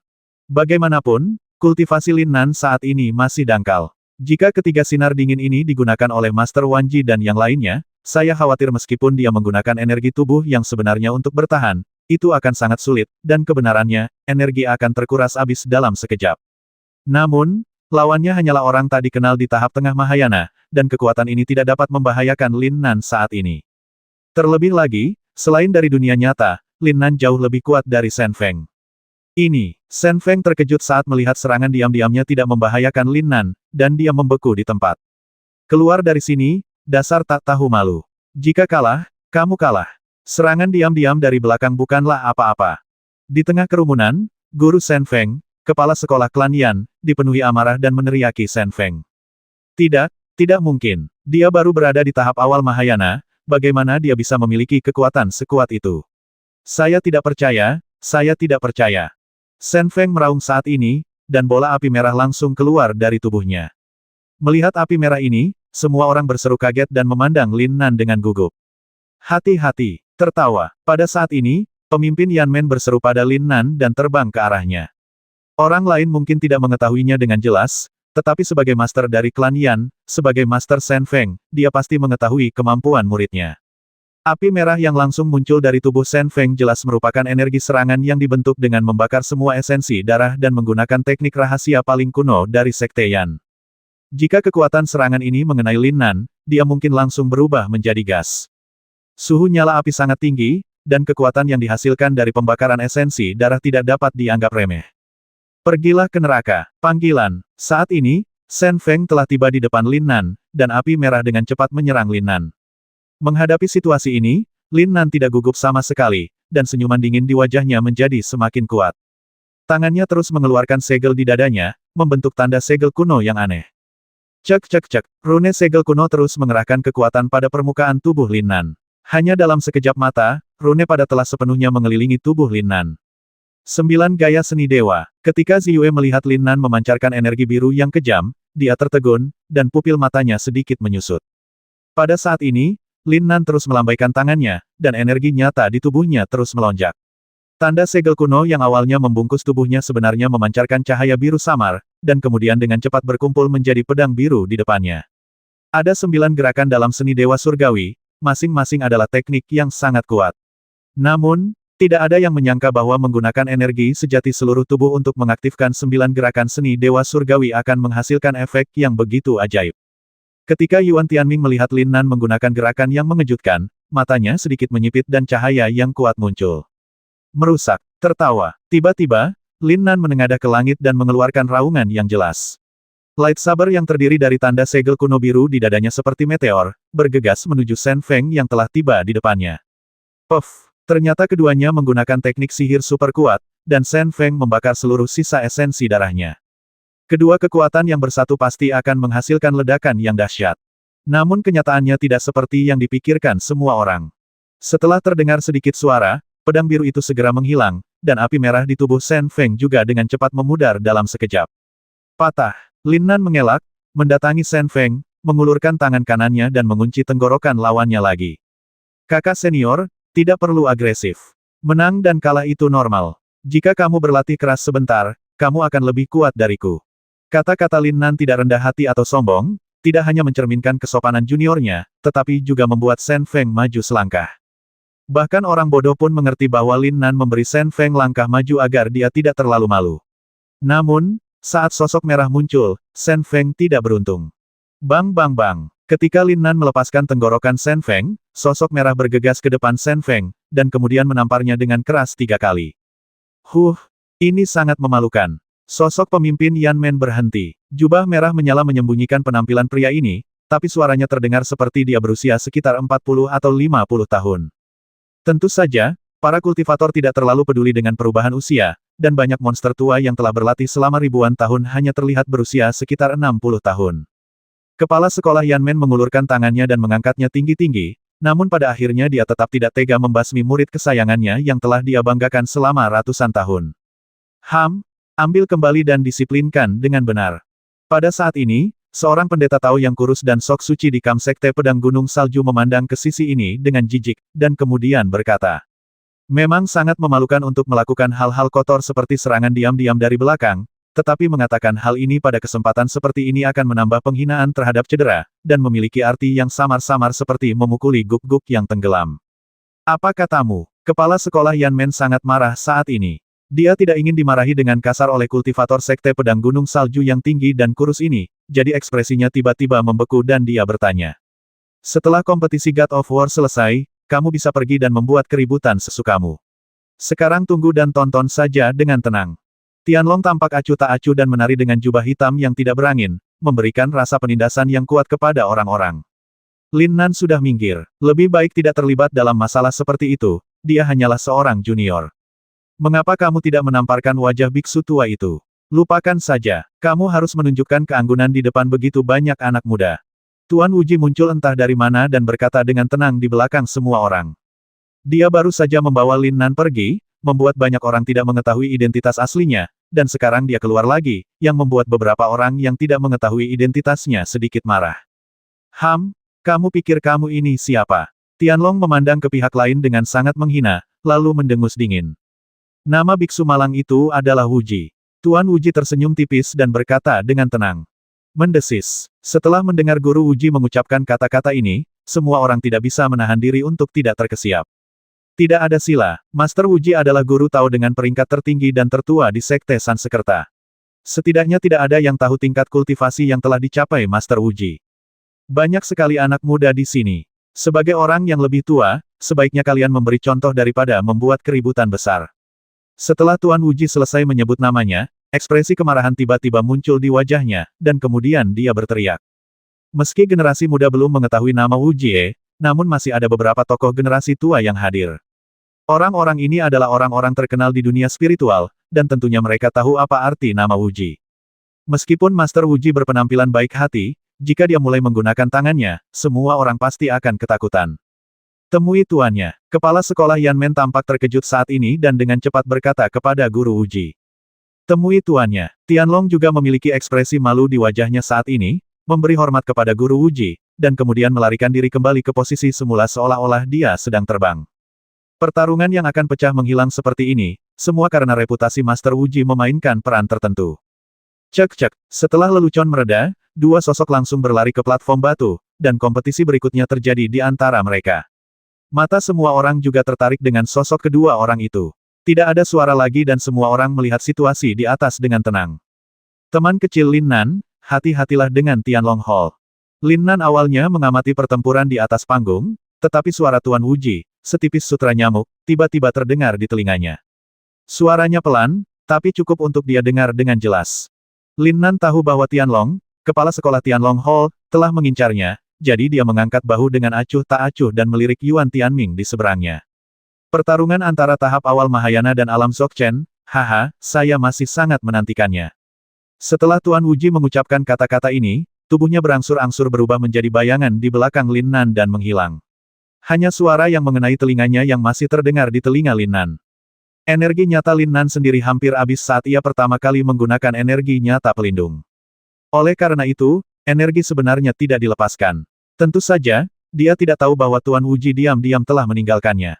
Bagaimanapun, kultivasi Lin Nan saat ini masih dangkal. Jika ketiga sinar dingin ini digunakan oleh Master Wan Ji dan yang lainnya, saya khawatir meskipun dia menggunakan energi tubuh yang sebenarnya untuk bertahan, itu akan sangat sulit, dan kebenarannya, energi akan terkuras habis dalam sekejap. Namun, lawannya hanyalah orang tak dikenal di tahap tengah Mahayana, dan kekuatan ini tidak dapat membahayakan Lin Nan saat ini. Terlebih lagi, selain dari dunia nyata, Lin Nan jauh lebih kuat dari Shen Feng. Shen Feng terkejut saat melihat serangan diam-diamnya tidak membahayakan Lin Nan, dan dia membeku di tempat. Keluar dari sini, dasar tak tahu malu. Jika kalah, kamu kalah. Serangan diam-diam dari belakang bukanlah apa-apa. Di tengah kerumunan, Guru Shen Feng, kepala sekolah klan Yan, dipenuhi amarah dan meneriaki Shen Feng. Tidak mungkin. Dia baru berada di tahap awal Mahayana, bagaimana dia bisa memiliki kekuatan sekuat itu? Saya tidak percaya, saya tidak percaya. Shen Feng meraung saat ini, dan bola api merah langsung keluar dari tubuhnya. Melihat api merah ini, semua orang berseru kaget dan memandang Lin Nan dengan gugup. Hati-hati, tertawa. Pada saat ini, pemimpin Yanmen berseru pada Lin Nan dan terbang ke arahnya. Orang lain mungkin tidak mengetahuinya dengan jelas, tetapi sebagai master dari klan Yan, sebagai master Shen Feng, dia pasti mengetahui kemampuan muridnya. Api merah yang langsung muncul dari tubuh Shen Feng jelas merupakan energi serangan yang dibentuk dengan membakar semua esensi darah dan menggunakan teknik rahasia paling kuno dari Sekte Yan. Jika kekuatan serangan ini mengenai Lin Nan, dia mungkin langsung berubah menjadi gas. Suhu nyala api sangat tinggi, dan kekuatan yang dihasilkan dari pembakaran esensi darah tidak dapat dianggap remeh. Pergilah ke neraka. Panggilan. Saat ini, Shen Feng telah tiba di depan Lin Nan, dan api merah dengan cepat menyerang Lin Nan. Menghadapi situasi ini, Lin Nan tidak gugup sama sekali, dan senyuman dingin di wajahnya menjadi semakin kuat. Tangannya terus mengeluarkan segel di dadanya, membentuk tanda segel kuno yang aneh. Cek cek cek, rune segel kuno terus mengerahkan kekuatan pada permukaan tubuh Lin Nan. Hanya dalam sekejap mata, rune pada telah sepenuhnya mengelilingi tubuh Lin Nan. 9 gaya seni dewa. Ketika Ziyue melihat Lin Nan memancarkan energi biru yang kejam, dia tertegun, dan pupil matanya sedikit menyusut. Pada saat ini, Lin Nan terus melambaikan tangannya, dan energi nyata di tubuhnya terus melonjak. Tanda segel kuno yang awalnya membungkus tubuhnya sebenarnya memancarkan cahaya biru samar, dan kemudian dengan cepat berkumpul menjadi pedang biru di depannya. Ada 9 gerakan dalam seni dewa surgawi, masing-masing adalah teknik yang sangat kuat. Namun, tidak ada yang menyangka bahwa menggunakan energi sejati seluruh tubuh untuk mengaktifkan 9 gerakan seni dewa surgawi akan menghasilkan efek yang begitu ajaib. Ketika Yuan Tianming melihat Lin Nan menggunakan gerakan yang mengejutkan, matanya sedikit menyipit dan cahaya yang kuat muncul. Merusak, tertawa. Tiba-tiba, Lin Nan menengadah ke langit dan mengeluarkan raungan yang jelas. Lightsaber yang terdiri dari tanda segel kuno biru di dadanya seperti meteor, bergegas menuju Shen Feng yang telah tiba di depannya. Puff! Ternyata keduanya menggunakan teknik sihir super kuat, dan Shen Feng membakar seluruh sisa esensi darahnya. Kedua kekuatan yang bersatu pasti akan menghasilkan ledakan yang dahsyat. Namun kenyataannya tidak seperti yang dipikirkan semua orang. Setelah terdengar sedikit suara, pedang biru itu segera menghilang, dan api merah di tubuh Shen Feng juga dengan cepat memudar dalam sekejap. Patah. Lin Nan mengelak, mendatangi Shen Feng, mengulurkan tangan kanannya dan mengunci tenggorokan lawannya lagi. Kakak senior, tidak perlu agresif. Menang dan kalah itu normal. Jika kamu berlatih keras sebentar, kamu akan lebih kuat dariku. Kata-kata Lin Nan tidak rendah hati atau sombong, tidak hanya mencerminkan kesopanan juniornya, tetapi juga membuat Shen Feng maju selangkah. Bahkan orang bodoh pun mengerti bahwa Lin Nan memberi Shen Feng langkah maju agar dia tidak terlalu malu. Namun, saat sosok merah muncul, Shen Feng tidak beruntung. Bang bang bang. Ketika Lin Nan melepaskan tenggorokan Shen Feng, sosok merah bergegas ke depan Shen Feng, dan kemudian menamparnya dengan keras 3 kali. Ini sangat memalukan. Sosok pemimpin Yanmen berhenti. Jubah merah menyala menyembunyikan penampilan pria ini, tapi suaranya terdengar seperti dia berusia sekitar 40 atau 50 tahun. Tentu saja, para kultivator tidak terlalu peduli dengan perubahan usia, dan banyak monster tua yang telah berlatih selama ribuan tahun hanya terlihat berusia sekitar 60 tahun. Kepala sekolah Yanmen mengulurkan tangannya dan mengangkatnya tinggi-tinggi, namun pada akhirnya dia tetap tidak tega membasmi murid kesayangannya yang telah dia banggakan selama ratusan tahun. Ambil kembali dan disiplinkan dengan benar. Pada saat ini, seorang pendeta Tao yang kurus dan sok suci di Kam Sekte Pedang Gunung Salju memandang ke sisi ini dengan jijik, dan kemudian berkata, memang sangat memalukan untuk melakukan hal-hal kotor seperti serangan diam-diam dari belakang, tetapi mengatakan hal ini pada kesempatan seperti ini akan menambah penghinaan terhadap cedera, dan memiliki arti yang samar-samar seperti memukuli guk-guk yang tenggelam. Apa katamu? Kepala sekolah Yanmen sangat marah saat ini. Dia tidak ingin dimarahi dengan kasar oleh kultivator Sekte Pedang Gunung Salju yang tinggi dan kurus ini, jadi ekspresinya tiba-tiba membeku dan dia bertanya. Setelah kompetisi God of War selesai, kamu bisa pergi dan membuat keributan sesukamu. Sekarang tunggu dan tonton saja dengan tenang. Tianlong tampak acuh tak acuh dan menari dengan jubah hitam yang tidak berangin, memberikan rasa penindasan yang kuat kepada orang-orang. Lin Nan sudah minggir, lebih baik tidak terlibat dalam masalah seperti itu, dia hanyalah seorang junior. Mengapa kamu tidak menamparkan wajah biksu tua itu? Lupakan saja, kamu harus menunjukkan keanggunan di depan begitu banyak anak muda. Tuan Wuji muncul entah dari mana dan berkata dengan tenang di belakang semua orang. Dia baru saja membawa Lin Nan pergi, membuat banyak orang tidak mengetahui identitas aslinya, dan sekarang dia keluar lagi, yang membuat beberapa orang yang tidak mengetahui identitasnya sedikit marah. Kamu pikir kamu ini siapa? Tianlong memandang ke pihak lain dengan sangat menghina, lalu mendengus dingin. Nama biksu malang itu adalah Wuji. Tuan Wuji tersenyum tipis dan berkata dengan tenang. Mendesis. Setelah mendengar Guru Wuji mengucapkan kata-kata ini, semua orang tidak bisa menahan diri untuk tidak terkesiap. Tidak ada sila, Master Wuji adalah guru Tao dengan peringkat tertinggi dan tertua di Sekte Sansekerta. Setidaknya tidak ada yang tahu tingkat kultivasi yang telah dicapai Master Wuji. Banyak sekali anak muda di sini. Sebagai orang yang lebih tua, sebaiknya kalian memberi contoh daripada membuat keributan besar. Setelah Tuan Wuji selesai menyebut namanya, ekspresi kemarahan tiba-tiba muncul di wajahnya, dan kemudian dia berteriak. Meski generasi muda belum mengetahui nama Wuji, namun masih ada beberapa tokoh generasi tua yang hadir. Orang-orang ini adalah orang-orang terkenal di dunia spiritual, dan tentunya mereka tahu apa arti nama Wuji. Meskipun Master Wuji berpenampilan baik hati, jika dia mulai menggunakan tangannya, semua orang pasti akan ketakutan. Temui tuannya. Kepala sekolah Yanmen tampak terkejut saat ini dan dengan cepat berkata kepada Guru Wuji. Temui tuannya. Tianlong juga memiliki ekspresi malu di wajahnya saat ini, memberi hormat kepada Guru Wuji, dan kemudian melarikan diri kembali ke posisi semula seolah-olah dia sedang terbang. Pertarungan yang akan pecah menghilang seperti ini, semua karena reputasi Master Wuji memainkan peran tertentu. Cek-cek, setelah lelucon mereda, dua sosok langsung berlari ke platform batu, dan kompetisi berikutnya terjadi di antara mereka. Mata semua orang juga tertarik dengan sosok kedua orang itu. Tidak ada suara lagi dan semua orang melihat situasi di atas dengan tenang. Teman kecil Lin Nan, hati-hatilah dengan Tianlong Hall. Lin Nan awalnya mengamati pertempuran di atas panggung, tetapi suara Tuan Wuji, setipis sutra nyamuk, tiba-tiba terdengar di telinganya. Suaranya pelan, tapi cukup untuk dia dengar dengan jelas. Lin Nan tahu bahwa Tianlong, kepala sekolah Tianlong Hall, telah mengincarnya, jadi dia mengangkat bahu dengan acuh tak acuh dan melirik Yuan Tianming di seberangnya. Pertarungan antara tahap awal Mahayana dan alam Dzogchen, haha, saya masih sangat menantikannya. Setelah Tuan Wuji mengucapkan kata-kata ini, tubuhnya berangsur-angsur berubah menjadi bayangan di belakang Lin Nan dan menghilang. Hanya suara yang mengenai telinganya yang masih terdengar di telinga Lin Nan. Energi nyata Lin Nan sendiri hampir habis saat ia pertama kali menggunakan energi nyata pelindung. Oleh karena itu, energi sebenarnya tidak dilepaskan. Tentu saja, dia tidak tahu bahwa Tuan Wuji diam-diam telah meninggalkannya.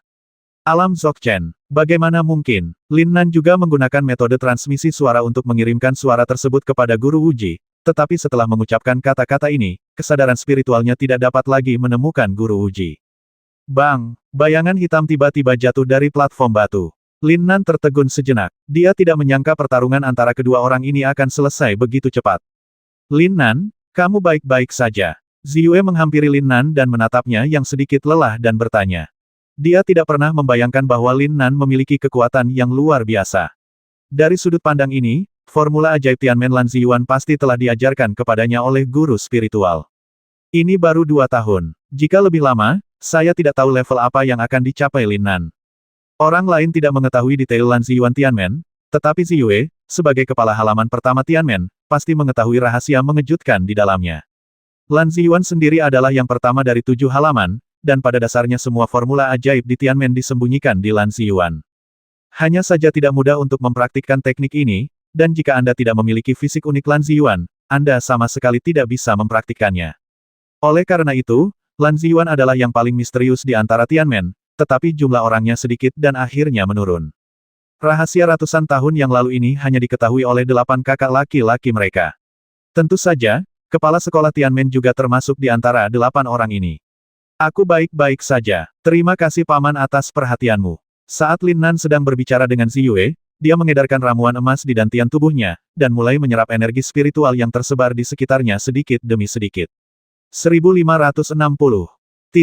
Alam Dzogchen. Bagaimana mungkin? Lin Nan juga menggunakan metode transmisi suara untuk mengirimkan suara tersebut kepada Guru Wuji, tetapi setelah mengucapkan kata-kata ini, kesadaran spiritualnya tidak dapat lagi menemukan Guru Wuji. Bang! Bayangan hitam tiba-tiba jatuh dari platform batu. Lin Nan tertegun sejenak. Dia tidak menyangka pertarungan antara kedua orang ini akan selesai begitu cepat. Lin Nan, kamu baik-baik saja. Ziyue menghampiri Lin Nan dan menatapnya yang sedikit lelah dan bertanya. Dia tidak pernah membayangkan bahwa Lin Nan memiliki kekuatan yang luar biasa. Dari sudut pandang ini, formula ajaib Tianmen Lan Ziyuan pasti telah diajarkan kepadanya oleh guru spiritual. Ini baru 2 tahun. Jika lebih lama, saya tidak tahu level apa yang akan dicapai Lin Nan. Orang lain tidak mengetahui detail Lan Ziyuan Tianmen, tetapi Ziyue, sebagai kepala halaman pertama Tianmen, pasti mengetahui rahasia mengejutkan di dalamnya. Lan Ziyuan sendiri adalah yang pertama dari 7 halaman, dan pada dasarnya semua formula ajaib di Tianmen disembunyikan di Lan Ziyuan. Hanya saja tidak mudah untuk mempraktikkan teknik ini, dan jika Anda tidak memiliki fisik unik Lan Ziyuan, Anda sama sekali tidak bisa mempraktikkannya. Oleh karena itu, Lan Ziyuan adalah yang paling misterius di antara Tianmen, tetapi jumlah orangnya sedikit dan akhirnya menurun. Rahasia ratusan tahun yang lalu ini hanya diketahui oleh 8 kakak laki-laki mereka. Tentu saja, kepala sekolah Tianmen juga termasuk di antara 8 orang ini. Aku baik-baik saja. Terima kasih Paman atas perhatianmu. Saat Lin Nan sedang berbicara dengan Ziyue, dia mengedarkan ramuan emas di dantian tubuhnya, dan mulai menyerap energi spiritual yang tersebar di sekitarnya sedikit demi sedikit. 1560